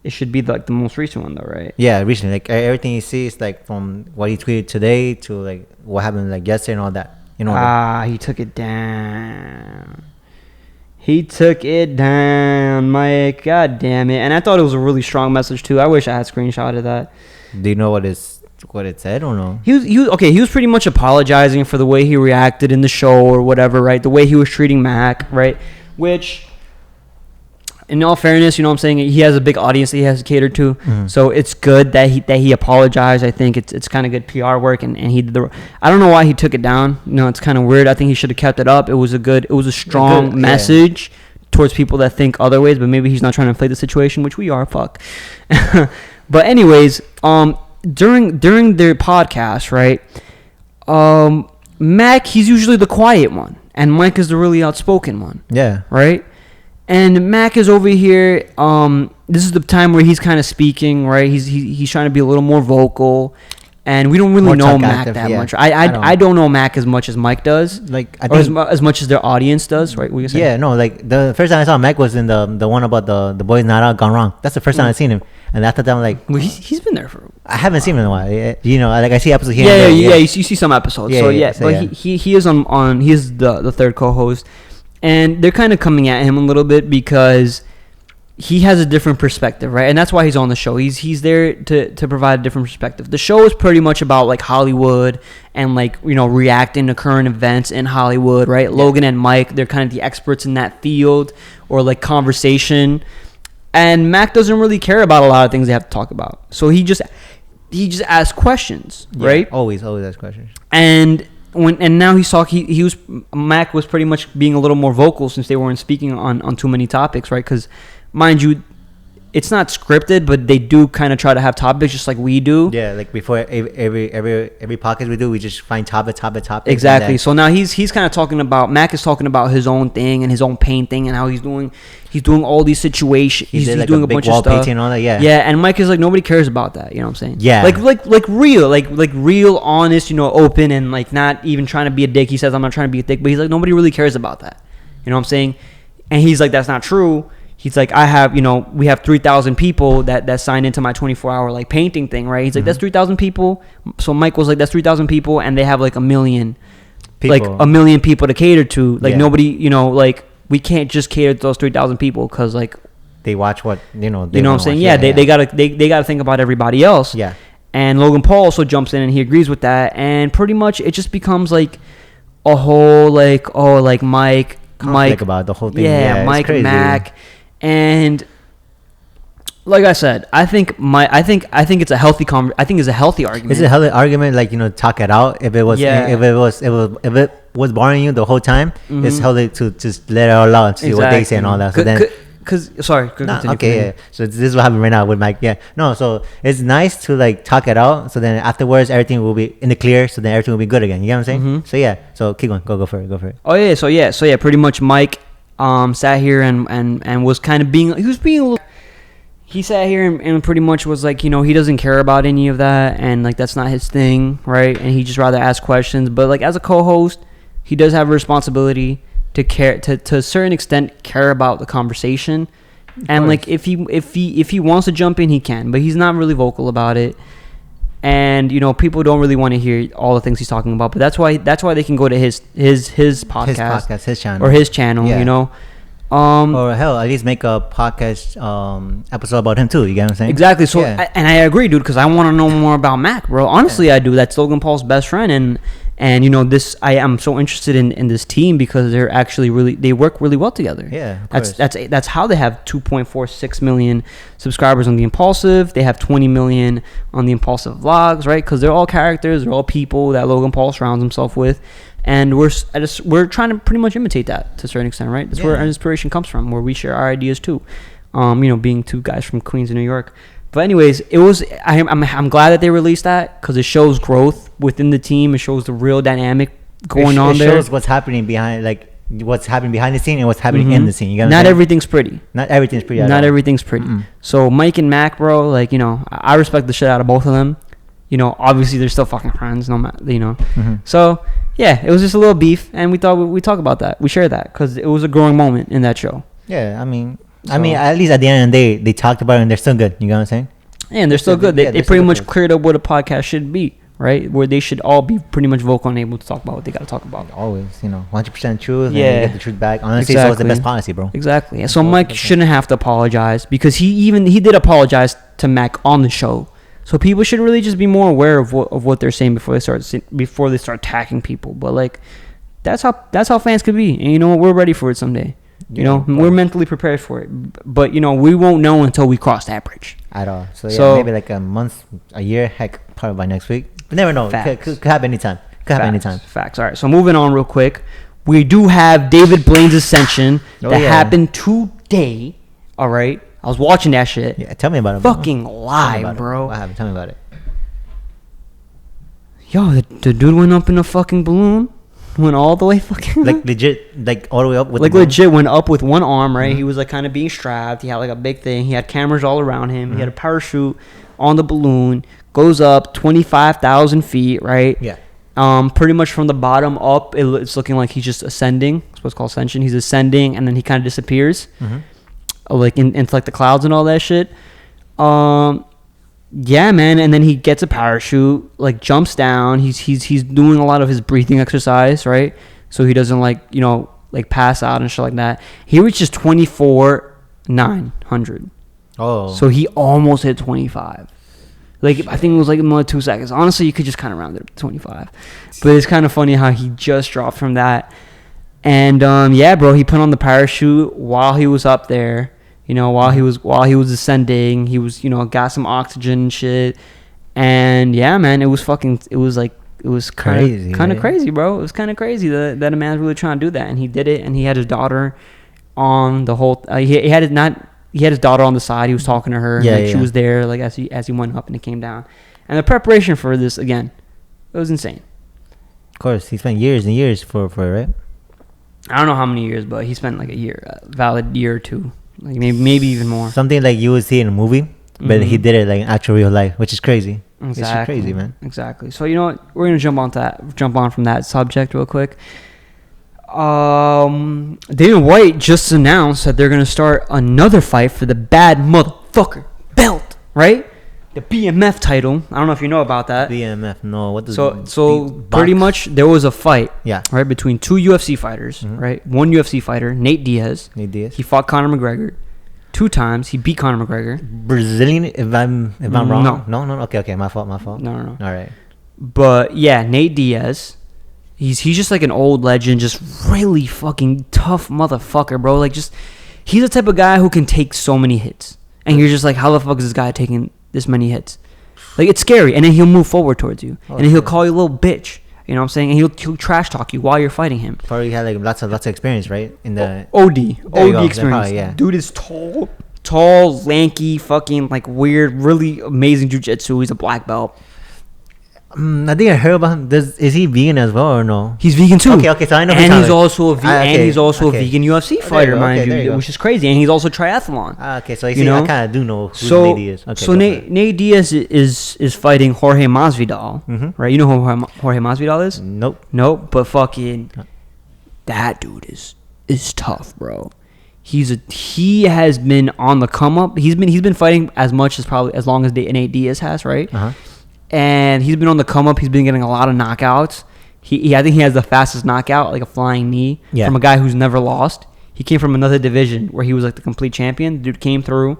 It should be like the most recent one though, right? Yeah, recently, like everything you see is like from what he tweeted today to like what happened like yesterday and all that. You know. He took it down. He took it down, Mike. God damn it! And I thought it was a really strong message too. I wish I had screenshotted that. Do you know what it said or no? He was pretty much apologizing for the way he reacted in the show or whatever, right? The way he was treating Mac, right? Which, in all fairness, you know what I'm saying, he has a big audience that he has to cater to. Mhm. So it's good that he apologized. I think it's kind of good PR work, and he did I don't know why he took it down. You know, it's kind of weird. I think he should have kept it up. It was a strong Good, message towards people that think other ways, but maybe he's not trying to inflate the situation, which we are. Fuck. But anyways, during their podcast, right? Mac, he's usually the quiet one, and Mike is the really outspoken one, Yeah. right? And Mac is over here. This is the time where he's kind of speaking, right? He's trying to be a little more vocal, and we don't really More know talk Mac active, that yeah. much. I don't know Mac as much as Mike does, Like I or think. as much as their audience does, right? What you say? Yeah, no, like the first time I saw Mac was in the one about the boys not out gone wrong. That's the first time I seen him, and after that I'm like, Well, he's been there for. I haven't seen him in a while. Yeah, you know, like I see episodes here. Yeah, and there, you see some episodes. Yeah, So yeah, so but yeah. he is on he is the third co-host, and they're kind of coming at him a little bit because he has a different perspective, right? And that's why he's on the show. He's there to provide a different perspective. The show is pretty much about like Hollywood and like, you know, reacting to current events in Hollywood, right? Yeah. Logan and Mike, they're kind of the experts in that field or like conversation. And Mac doesn't really care about a lot of things they have to talk about. So he just asks questions, yeah, right? Always ask questions. And now he's talking. Mac was pretty much being a little more vocal since they weren't speaking on too many topics, right? Because, mind you, it's not scripted, but they do kind of try to have topics just like we do. Yeah, like before every podcast we do, we just find topic. Exactly. So now he's kind of talking about, Mac is talking about his own thing and his own pain thing and how he's doing all these situations. He's like doing a big bunch wall of stuff. painting and all that. Yeah. Yeah, and Mike is like, nobody cares about that. You know what I'm saying? Yeah. Like real, honest, you know, open and like not even trying to be a dick. He says, I'm not trying to be a dick, but he's like, nobody really cares about that. You know what I'm saying? And he's like, that's not true. he's like, I have, we have 3,000 people that signed into my 24-hour like painting thing, right? He's like, that's 3,000 people. So Mike was like, that's 3,000 people, and they have like a million people to cater to. Like nobody, like we can't just cater to those 3,000 people because like they watch what you know what I'm saying? Yeah, they gotta think about everybody else. Yeah. And Logan Paul also jumps in and he agrees with that, and pretty much it just becomes like a whole like Mike about the whole thing. Yeah, Mike Mac, and like I said, I think it's a healthy argument. It's a healthy argument, like talk it out. If it was boring you the whole time, it's healthy to just let it all out, see what they say and all that. So then. Okay. So this is what happened right now with Mike. Yeah. No. So it's nice to like talk it out. So then afterwards, everything will be in the clear. So then everything will be good again. You know what I'm saying? So yeah. So keep going. Go for it. Oh yeah. So yeah. Pretty much Mike sat here and was kind of being. He was being a little. He sat here and pretty much was like, he doesn't care about any of that, and like that's not his thing, right? And he just rather ask questions. But like as a co-host, he does have a responsibility to care to a certain extent care about the conversation, and like if he wants to jump in, he can, but he's not really vocal about it, and people don't really want to hear all the things he's talking about. But that's why they can go to his podcast, his channel, or his channel, or hell, at least make a podcast episode about him too. You get what I'm saying? Exactly. So and I agree, dude, because I want to know more about Mac, bro. Honestly, I do. That's Logan Paul's best friend, and this, I am so interested in this team because they're actually they work really well together. Yeah, that's how they have 2.46 million subscribers on the Impulsive. They have 20 million on the Impulsive Vlogs, right? Because they're all characters, they're all people that Logan Paul surrounds himself with, and we're trying to pretty much imitate that to a certain extent, right? That's where our inspiration comes from, where we share our ideas too. Being two guys from Queens and New York. But anyways, I'm glad that they released that because it shows growth within the team. It shows the real dynamic going on there. It shows what's happening behind the scene and what's happening in the scene. You Not everything's pretty. Not everything's pretty. Mm-mm. So Mike and Mac, bro, like I respect the shit out of both of them. Obviously they're still fucking friends, no matter. So yeah, it was just a little beef, and we thought we talk about that. We share that because it was a growing moment in that show. Yeah, I mean, at least at the end of the day, they talked about it and they're still good. You know what I'm saying? Yeah, and they're still good. They pretty much cleared up what a podcast should be, right? Where they should all be pretty much vocal and able to talk about what they got to talk about. Always, 100% truth. Yeah, and you get the truth back. Honestly, so it's the best policy, bro. Exactly. And so Mike shouldn't have to apologize because he did apologize to Mac on the show. So people should really just be more aware of what they're saying before they start attacking people. But like, that's how fans could be, and we're ready for it someday. We're mentally prepared for it, but we won't know until we cross that bridge at all. So maybe like a month, a year, heck, probably by next week. You never know. Could happen anytime. Facts. All right. So moving on real quick, we do have David Blaine's ascension that happened today. All right. I was watching that shit. Yeah, tell me about it. Fucking live, bro. What happened? Tell me about it. Yo, the dude went up in a fucking balloon. Went all the way fucking like legit, like all the way up with like legit went up with one arm, right? He was like kind of being strapped. He had like a big thing. He had cameras all around him. He had a parachute on the balloon. Goes up 25,000 feet, right? Yeah. Pretty much from the bottom up, it's looking like he's just ascending. It's what's called ascension. He's ascending, and then he kind of disappears, like into like the clouds and all that shit. Yeah, man, and then he gets a parachute, like jumps down. He's doing a lot of his breathing exercise, right? So he doesn't like pass out and shit like that. He reaches 24,900. Oh. So he almost hit 25. Like I think it was like more than 2 seconds. Honestly, you could just kind of round it up to 25. But it's kind of funny how he just dropped from that. And yeah, bro, he put on the parachute while he was up there. While he was ascending, he was, got some oxygen and shit. And yeah, man, it was kind of crazy, bro. It was kind of crazy that a man's really trying to do that. And he did it, and he had his daughter on the whole, he had his daughter on the side. He was talking to her. Yeah, she was there, like, as he went up and it came down. And the preparation for this, again, it was insane. Of course, he spent years and years for it, right? I don't know how many years, but he spent like a valid year or two. Like maybe even more. Something like you would see in a movie, but he did it like in actual real life, which is crazy. Exactly. It's crazy, man. Exactly. So you know what? We're gonna jump on from that subject real quick. Dana White just announced that they're gonna start another fight for the bad motherfucker belt, right? The BMF title. I don't know if you know about that. BMF, no. What does So pretty much there was a fight, Yeah. right, between two UFC fighters, right? One UFC fighter, Nate Diaz. Nate Diaz. He fought Conor McGregor 2 times. He beat Conor McGregor. Brazilian, if I'm wrong. No. No. Okay. My fault. No. All right. But yeah, Nate Diaz. He's just like an old legend, just really fucking tough motherfucker, bro. Like just he's the type of guy who can take so many hits, and you're just like, how the fuck is this guy taking this many hits? Like it's scary, and then he'll move forward towards you, and then he'll call you a little bitch. You know what I'm saying? And he'll trash talk you while you're fighting him. Probably had like lots of experience, right? In the OD experience. Probably, yeah. Dude is tall, lanky, fucking like weird, really amazing jiu-jitsu. He's a black belt. I think I heard about him. Is he vegan as well or no? He's vegan too. Okay. So I know. And he's also a a vegan UFC fighter, mind you, which is crazy. And he's also triathlon. Okay, so I kind of do know who Nate Diaz is. Okay, so Nate Diaz is fighting Jorge Masvidal, right? You know who Jorge Masvidal is? Nope. But fucking that dude is tough, bro. He has been on the come up. He's been fighting as much as probably as long as Nate Diaz has, right? And he's been on the come up. He's been getting a lot of knockouts. I think he has the fastest knockout, like a flying knee, from a guy who's never lost. He came from another division where he was like the complete champion. The dude came through.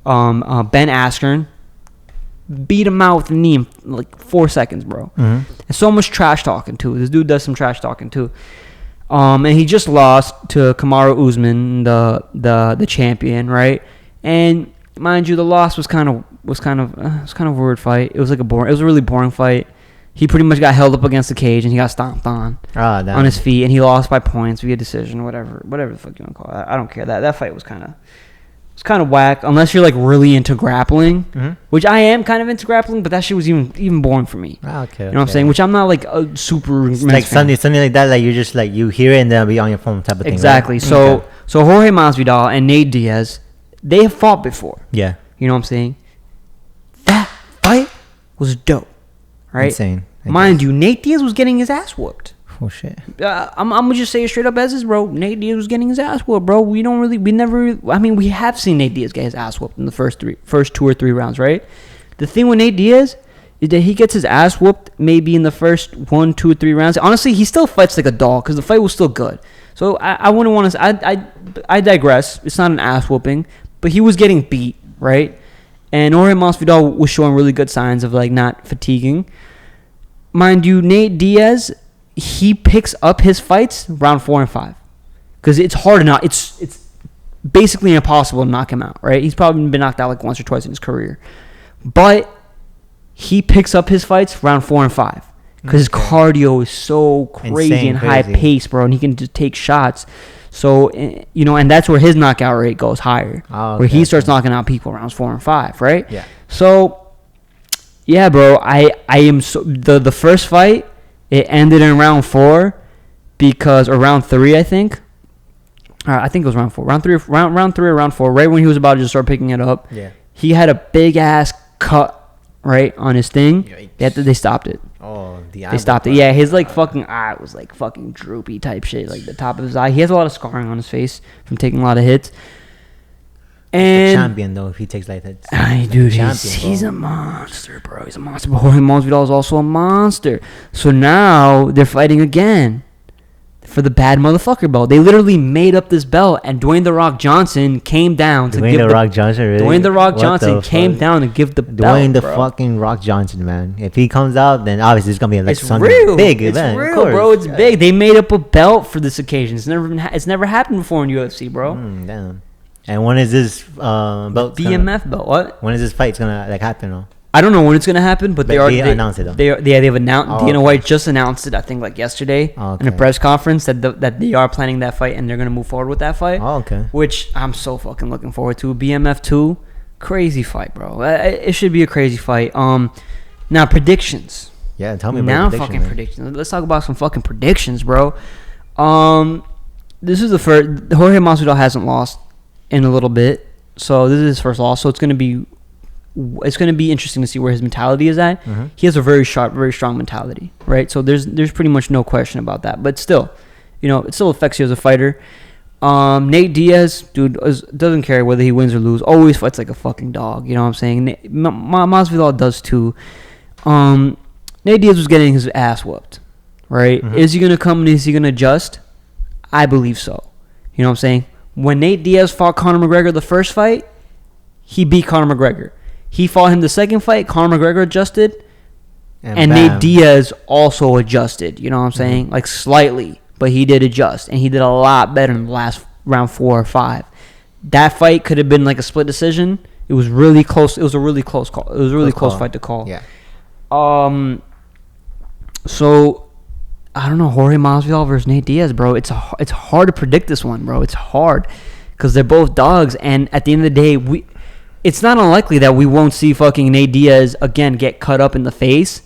Ben Askren beat him out with a knee in like 4 seconds, bro. And so much trash talking too. This dude does some trash talking too. And he just lost to Kamaru Usman, the champion, right? And mind you, the loss was kind of a weird fight. It was a really boring fight. He pretty much got held up against the cage and he got stomped on his feet, and he lost by points via decision, whatever the fuck you want to call it. I don't care. That fight was kind of whack, unless you're like really into grappling, which I am kind of into grappling, but that shit was even boring for me. Okay. You know what I'm saying? Which I'm not like a super like something like that. Like you're just like you hear it and then it'll be on your phone type of thing. Exactly. Right? So Jorge Masvidal and Nate Diaz, they have fought before. Yeah. You know what I'm saying? That fight was dope, right? Insane. Mind you, Nate Diaz was getting his ass whooped. Oh shit. I'm gonna just say it straight up as is, bro. Nate Diaz was getting his ass whooped, bro. We have seen Nate Diaz get his ass whooped in the first 2 or 3 rounds, right? The thing with Nate Diaz is that he gets his ass whooped maybe in the first 1, 2, or 3 rounds. Honestly, he still fights like a dog because the fight was still good. So I wouldn't want to. I digress. It's not an ass whooping, but he was getting beat, right? And Jorge Masvidal was showing really good signs of like not fatiguing. Mind you, Nate Diaz, he picks up his fights round 4 and 5 because it's hard to knock. It's basically impossible to knock him out, right? He's probably been knocked out like once or twice in his career, but he picks up his fights round 4 and 5 because his cardio is so crazy and high pace, bro, and he can just take shots. So, and that's where his knockout rate goes higher, where he starts knocking out people rounds 4 and 5, right? Yeah. So, yeah, bro, I am so the first fight, it ended in round 4 or round 3, I think. I think it was round 4, round 3 or round 4, right when he was about to just start picking it up. Yeah. He had a big ass cut right on his thing. They stopped it. Oh, they stopped it. Yeah, his like fucking eye was like fucking droopy type shit, like the top of his eye. He has a lot of scarring on his face from taking a lot of hits. And the champion though, if he takes like that. Dude, he's a monster, bro. He's a monster. But Jorge Masvidal is also a monster. So now they're fighting again for the bad motherfucker belt. They literally made up this belt, and Dwayne The Rock Johnson came down to give Rock Johnson, really? Dwayne The Rock Johnson came down to give the belt, Dwayne the fucking Rock Johnson, man. If he comes out, then obviously it's gonna be like something big event. It's real, bro. It's big. They made up a belt for this occasion. It's never happened before in UFC, bro. Damn. And when is this belt? BMF belt. What? When is this fight gonna like happen? Or? I don't know when it's gonna happen, but they announced it. Though. They've announced. Dana White just announced it. I think like yesterday in a press conference that they are planning that fight and they're gonna move forward with that fight. Oh, okay. Which I'm so fucking looking forward to. BMF 2, crazy fight, bro. It should be a crazy fight. Now predictions. Yeah, tell me about predictions. Let's talk about some fucking predictions, bro. This is the first. Jorge Masvidal hasn't lost in a little bit, so this is his first loss. So it's gonna be interesting to see where his mentality is at. He has a very sharp, very strong mentality, right? So there's pretty much no question about that. But still, you know, it still affects you as a fighter. Nate Diaz, dude, doesn't care whether he wins or loses. Always fights like a fucking dog. You know what I'm saying? Masvidal does too. Nate Diaz was getting his ass whooped, right? Mm-hmm. Is he gonna come and is he gonna adjust? I believe so. You know what I'm saying? When Nate Diaz fought Conor McGregor the first fight, he beat Conor McGregor. He fought him the second fight. Conor McGregor adjusted, and Nate Diaz also adjusted. You know what I'm saying? Like slightly, but he did adjust, and he did a lot better in the last round 4 or 5. That fight could have been like a split decision. It was really close. It was a really close call. It was a really close fight to call. Yeah. So I don't know, Jorge Masvidal versus Nate Diaz, bro. It's hard to predict this one, bro. It's hard because they're both dogs, and at the end of the day, it's not unlikely that we won't see fucking Nate Diaz again get cut up in the face,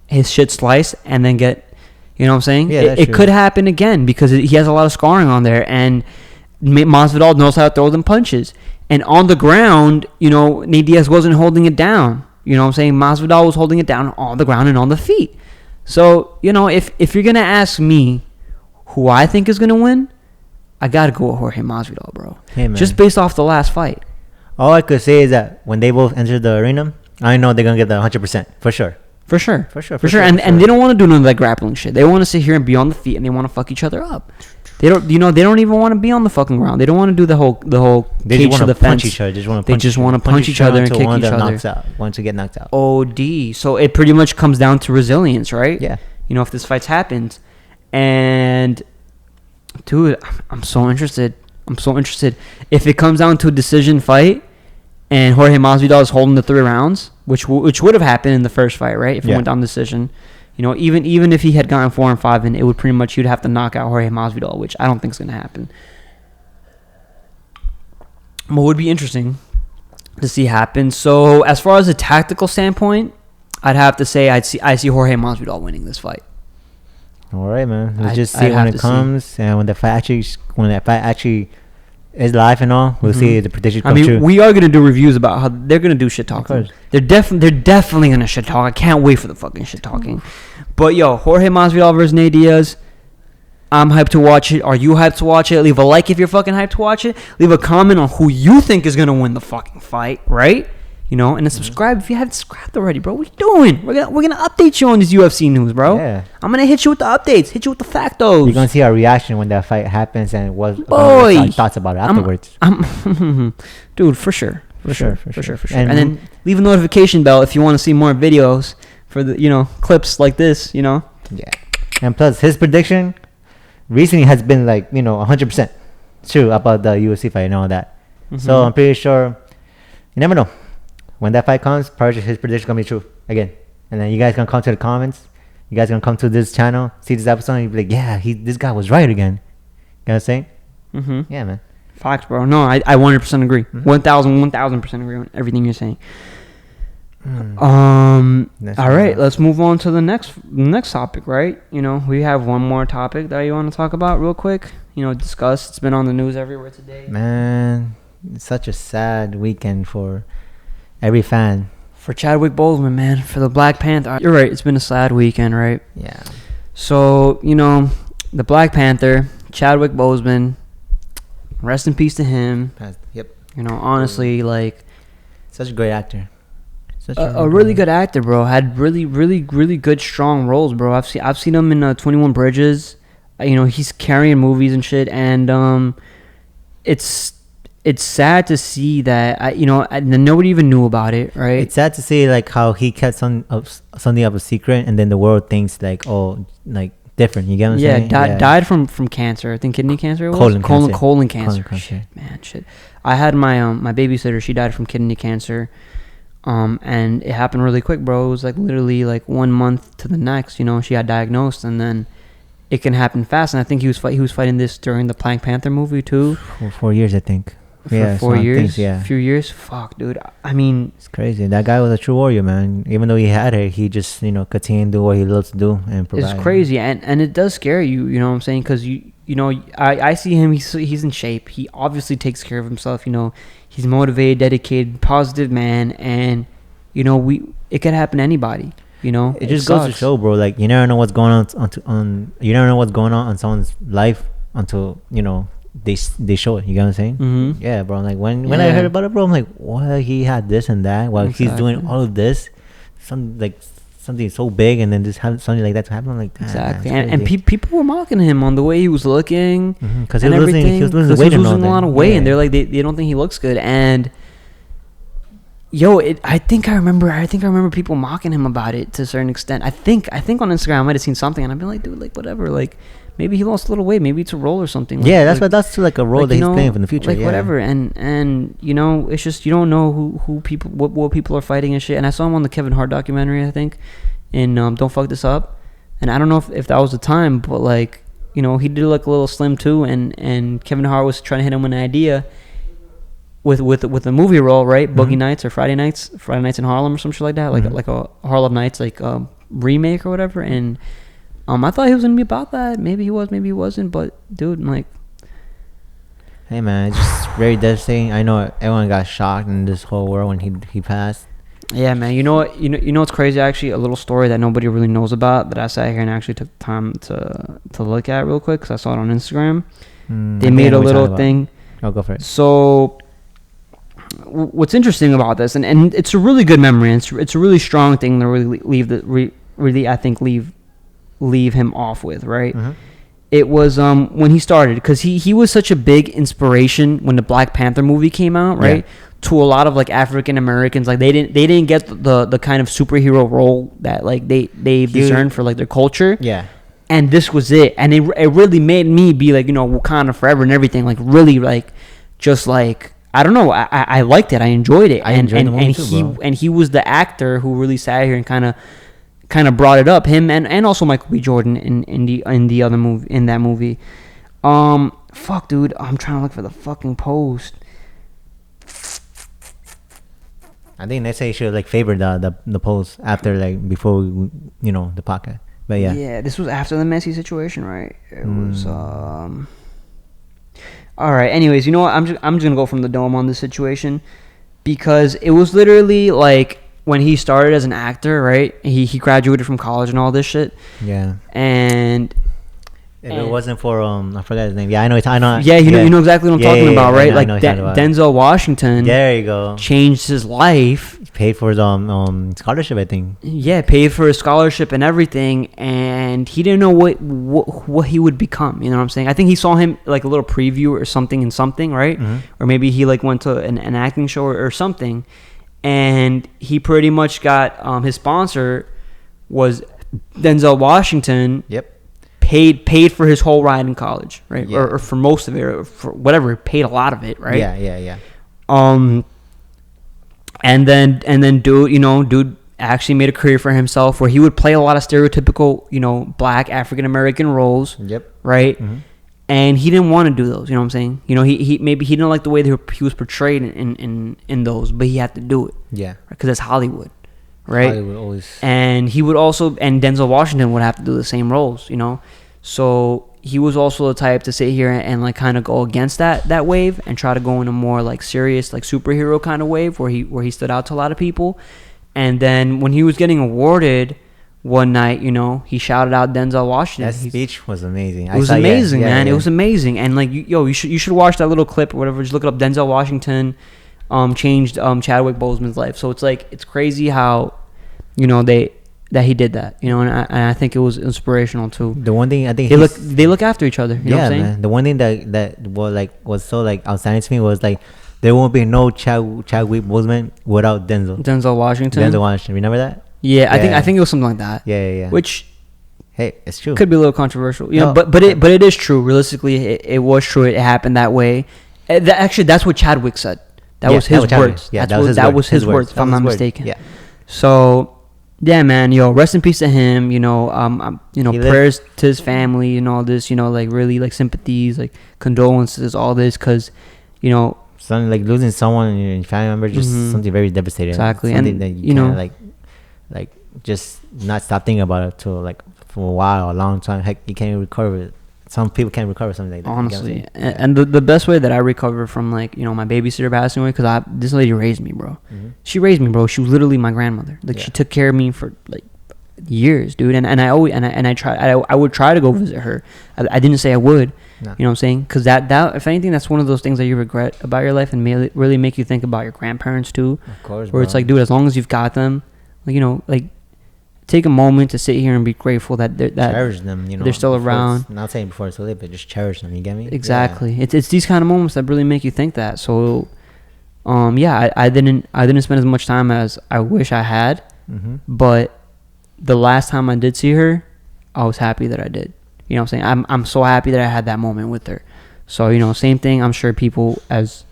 his shit sliced, and then get, you know what I'm saying? Yeah, it could happen again because he has a lot of scarring on there, and Masvidal knows how to throw them punches. And on the ground, you know, Nate Diaz wasn't holding it down. You know what I'm saying? Masvidal was holding it down on the ground and on the feet. So, you know, if you're going to ask me who I think is going to win, I got to go with Jorge Masvidal, bro. Hey, man. Just based off the last fight. All I could say is that when they both enter the arena, I know they're going to get the 100%. For sure. For sure. For sure. And they don't want to do none of that grappling shit. They want to sit here and be on the feet, and they want to fuck each other up. They don't, you know, they don't even want to be on the fucking ground. They don't want to do the whole they cage just to the want to punch fence. each other. They just want to punch each other and kick each other. Knocks out. Want to get knocked out. OD. So it pretty much comes down to resilience, right? Yeah. You know, if this fight happens, and dude, I'm so interested. If it comes down to a decision fight, and Jorge Masvidal is holding the 3 rounds, which would have happened in the first fight, right? If it went down decision, you know, even if he had gotten 4 and 5, and it would pretty much, you'd have to knock out Jorge Masvidal, which I don't think is going to happen. But would be interesting to see happen. So as far as a tactical standpoint, I'd have to say I see Jorge Masvidal winning this fight. All right, man. Let's just see when it comes, and when that fight actually is live and all. We'll see the prediction come true. We are gonna do reviews about how they're gonna do shit talking. They're definitely gonna shit talk. I can't wait for the fucking shit talking. But yo, Jorge Masvidal versus Nate Diaz. I'm hyped to watch it. Are you hyped to watch it? Leave a like if you're fucking hyped to watch it. Leave a comment on who you think is gonna win the fucking fight, right? You know, and then subscribe if you haven't subscribed already, bro. What are you doing? We're gonna update you on this UFC news, bro. Yeah. I'm gonna hit you with the updates, hit you with the factos. You're gonna see our reaction when that fight happens and what Boy, our thoughts about it afterwards. Dude, for sure. For sure. And then leave a notification bell if you want to see more videos for the, you know, clips like this, you know. Yeah. And plus, his prediction recently has been like, you know, 100% true about the UFC fight and all that. So I'm pretty sure, you never know. When that fight comes, his prediction is going to be true again. And then you guys going to come to the comments. You guys going to come to this channel, see this episode, and you'll be like, yeah, this guy was right again. You know what I'm saying? Yeah, man. Facts, bro. No, I 100% agree. 1,000% agree on everything you're saying. All right, let's move on to the next topic, right? You know, we have one more topic that you want to talk about real quick. You know, discuss. It's been on the news everywhere today. Man, it's such a sad weekend for every fan. For Chadwick Boseman, man. For the Black Panther. You're right. It's been a sad weekend, right? Yeah. So, you know, the Black Panther, Chadwick Boseman, rest in peace to him. Yep. You know, honestly, like, such a great actor. A really good actor, bro. Had really good, strong roles, bro. I've seen him in 21 Bridges. You know, he's carrying movies and shit, and it's sad to see that, you know, nobody even knew about it, right? It's sad to see like how he kept something of a secret, and then the world thinks like, oh, like different. You get what I'm saying? Died from cancer. I think kidney cancer. It was colon cancer. Shit. I had my babysitter. She died from kidney cancer. And it happened really quick, bro. It was like literally like 1 month to the next. You know, she got diagnosed, and then it can happen fast. And I think he was fighting this during the Black Panther movie too. For 4 years, I think. For 4 years, a few years. Fuck, dude. I mean, it's crazy. That guy was a true warrior, man. Even though he had it, he just, you know, continued to do what he loves to do and provide. It's crazy, and it does scare you. You know what I'm saying? Because you know, I see him. He's in shape. He obviously takes care of himself. You know, he's motivated, dedicated, positive man, and you know, it could happen to anybody. You know, it just goes to show, bro. Like, you never know what's going on you never know what's going on someone's life until, you know, they show it. You get what I'm saying? Mm-hmm. Yeah, bro. Like when I heard about it, bro, I'm like, what? He had this and that while he's doing all of this, something so big, and then just have something like that to happen. I'm like, exactly. And people were mocking him on the way he was looking, because he was losing weight, a lot of weight, and they're like, they don't think he looks good. And yo, I think I remember people mocking him about it to a certain extent. I think on Instagram I might have seen something, and I've been like, dude, like whatever, like maybe he lost a little weight, maybe it's a role or something. Yeah, that's like a role that he's playing in the future. Like whatever, and you know, it's just you don't know who people what people are fighting and shit. And I saw him on the Kevin Hart documentary, I think, in Don't Fuck This Up, and I don't know if that was the time, but like, you know, he did like a little slim too, and Kevin Hart was trying to hit him with an idea. With a movie role, right? Boogie Nights or Friday Nights in Harlem or some shit like that, like a Harlem Nights like remake or whatever. And I thought he was gonna be about that. Maybe he was, maybe he wasn't. But dude, I'm like, hey man, it's just very devastating. I know everyone got shocked in this whole world when he passed. Yeah, man. You know what? You know what's crazy? Actually, a little story that nobody really knows about that I sat here and actually took time to look at real quick because I saw it on Instagram. They made a little thing. I'll go for it. So what's interesting about this, and it's a really good memory, and it's a really strong thing to really I think leave him off with, right? It was when he started, because he was such a big inspiration when the Black Panther movie came out, right? To a lot of like African Americans, like they didn't get the kind of superhero role that like they discerned for like their culture. Yeah. And this was it, and it really made me be like, you know, Wakanda forever and everything, like really like just like, I don't know. I liked it. I enjoyed it. And he was the actor who really sat here and kind of brought it up. Him and also Michael B. Jordan in the other movie, in that movie. Fuck, dude. I'm trying to look for the fucking post. I think they say you should like favor the post after, like, before you know, the podcast. But yeah. Yeah, this was after the Messi situation, right? It was all right. Anyways, you know what? I'm just gonna go from the dome on this situation, because it was literally like when he started as an actor, right? He graduated from college and all this shit. Yeah. And if it wasn't for I forgot his name. Yeah, I know. Yeah, you know exactly what I'm talking about, right? Like Denzel Washington. There you go. Changed his life. Paid for his scholarship, I think. Yeah, paid for his scholarship and everything, and he didn't know what he would become. You know what I'm saying? I think he saw him like a little preview or something in something, right? Or maybe he like went to an acting show or something, and he pretty much got his sponsor was Denzel Washington. Yep. Paid for his whole ride in college, right? Yeah. Or for most of it, or for whatever, paid a lot of it, right? Yeah. And then dude actually made a career for himself where he would play a lot of stereotypical, you know, Black African American roles. Yep. Right. And he didn't want to do those. You know what I'm saying? You know, he maybe he didn't like the way that he was portrayed in those, but he had to do it. Yeah. Because it's Hollywood. Right. Hollywood always. And he would also, and Denzel Washington would have to do the same roles. You know, so he was also the type to sit here and like kind of go against that wave and try to go in a more like serious, like superhero kind of wave where he stood out to a lot of people. And then when he was getting awarded one night, you know, he shouted out Denzel Washington. That speech was amazing. It was amazing, man. Yeah. It was amazing. And like, you should watch that little clip or whatever. Just look it up. Denzel Washington changed Chadwick Boseman's life. So it's like, it's crazy how, you know, that he did that, you know, and I think it was inspirational too. The one thing I think they look after each other. You know what I'm saying? Man. The one thing that was so like outstanding to me was like there won't be no Chadwick Boseman without Denzel Washington. Remember that? Yeah, I think it was something like that. Yeah. Which, hey, it's true. Could be a little controversial, you know, but it is true. Realistically, it was true. It happened that way. Actually, that's what Chadwick said. That was his words. Yeah, that was his words. If I'm not mistaken. Yeah. So. Yeah, man, rest in peace to him, prayers to his family and all this, like really like sympathies, like condolences, all this, because, something like losing someone in your family member, just something very devastating. Exactly. Something and that you can't like just not stop thinking about it till like for a while, a long time. Heck, you can't even recover it. Some people can't recover something like that. Honestly. And the best way that I recover from like, my babysitter passing away, because this lady raised me, bro. She raised me, bro. She was literally my grandmother. Like she took care of me for like years, dude. And I always I would try to go visit her. I didn't say I would. No. You know what I'm saying? Because that if anything, that's one of those things that you regret about your life and may really make you think about your grandparents too. Of course, where it's like, dude, as long as you've got them, like, you know, like, take a moment to sit here and be grateful that cherish them, you know, they're still around. Not saying before it's too late, but just cherish them. You get me? Exactly. Yeah. It's these kind of moments that really make you think that. So, yeah, I didn't spend as much time as I wish I had, but the last time I did see her, I was happy that I did. You know what I'm saying? I'm so happy that I had that moment with her. So, you know, same thing. I'm sure people, as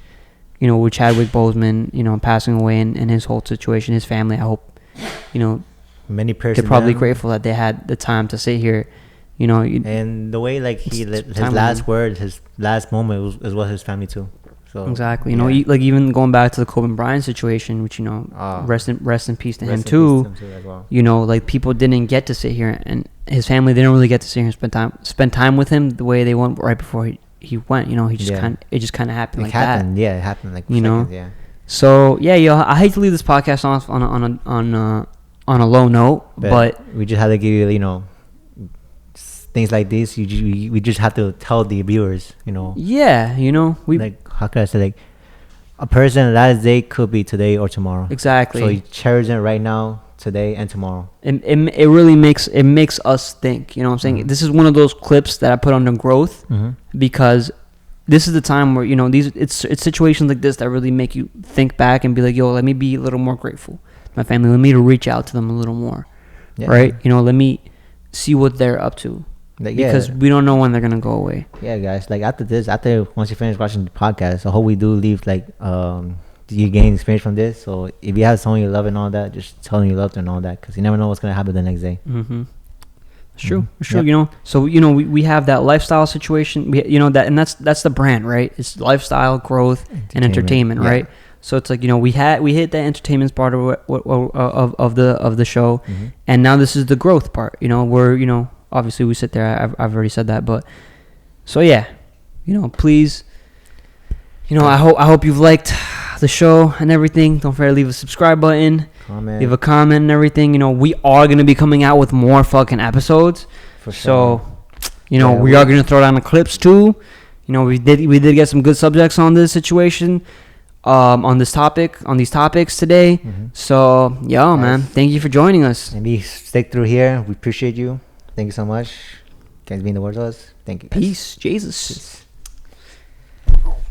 you know, with Chadwick Boseman, you know, passing away and his whole situation, his family, I hope, you know, many persons they're probably grateful that they had the time to sit here, you know. And the way, like, his last word, his last moment was his family too. So exactly, you know, like, even going back to the Kobe Bryant situation, which, you know, rest in peace to him too. As well. You know, like, people didn't get to sit here, and his family didn't really get to sit here and spend time with him the way they went right before he went. You know, it just kind of happened that. Yeah, it happened like you seconds, know. Yeah. So yeah, yo, I hate to leave this podcast off on a low note, but we just had to give you, you know, things like this. We just have to tell the viewers, you know. Yeah, you know, we like, how can I say, like, a person last day could be today or tomorrow. Exactly. So you cherish it right now, today, and tomorrow. It really makes us think. You know what I'm saying? This is one of those clips that I put under growth because this is the time where, you know, it's situations like this that really make you think back and be like, yo, let me be a little more grateful. My family, let me reach out to them a little more, right? You know, let me see what they're up to, because we don't know when they're gonna go away. Yeah, guys. Like, after once you finish watching the podcast, I hope we do leave, like, you gain experience from this. So if you have someone you love and all that, just tell them you love them and all that, because you never know what's gonna happen the next day. It's true. It's true. Yep. You know, so, you know, we have that lifestyle situation. You know, that, and that's the brand, right? It's lifestyle, growth, and entertainment, right? So it's like, you know, we hit that entertainment part of the show, and now this is the growth part. You know, where, you know, obviously we sit there. I've already said that, but so yeah, you know, please, you know, I hope you've liked the show and everything. Don't forget to leave a subscribe button, leave a comment and everything. You know, we are gonna be coming out with more fucking episodes. For sure. So, you know, we are gonna throw down the clips too. You know, we did get some good subjects on this situation. On these topics today. So, yo, man, thank you for joining us. Maybe stick through here. We appreciate you. Thank you so much. Guys, being the words of us. Thank you. Peace. Jesus.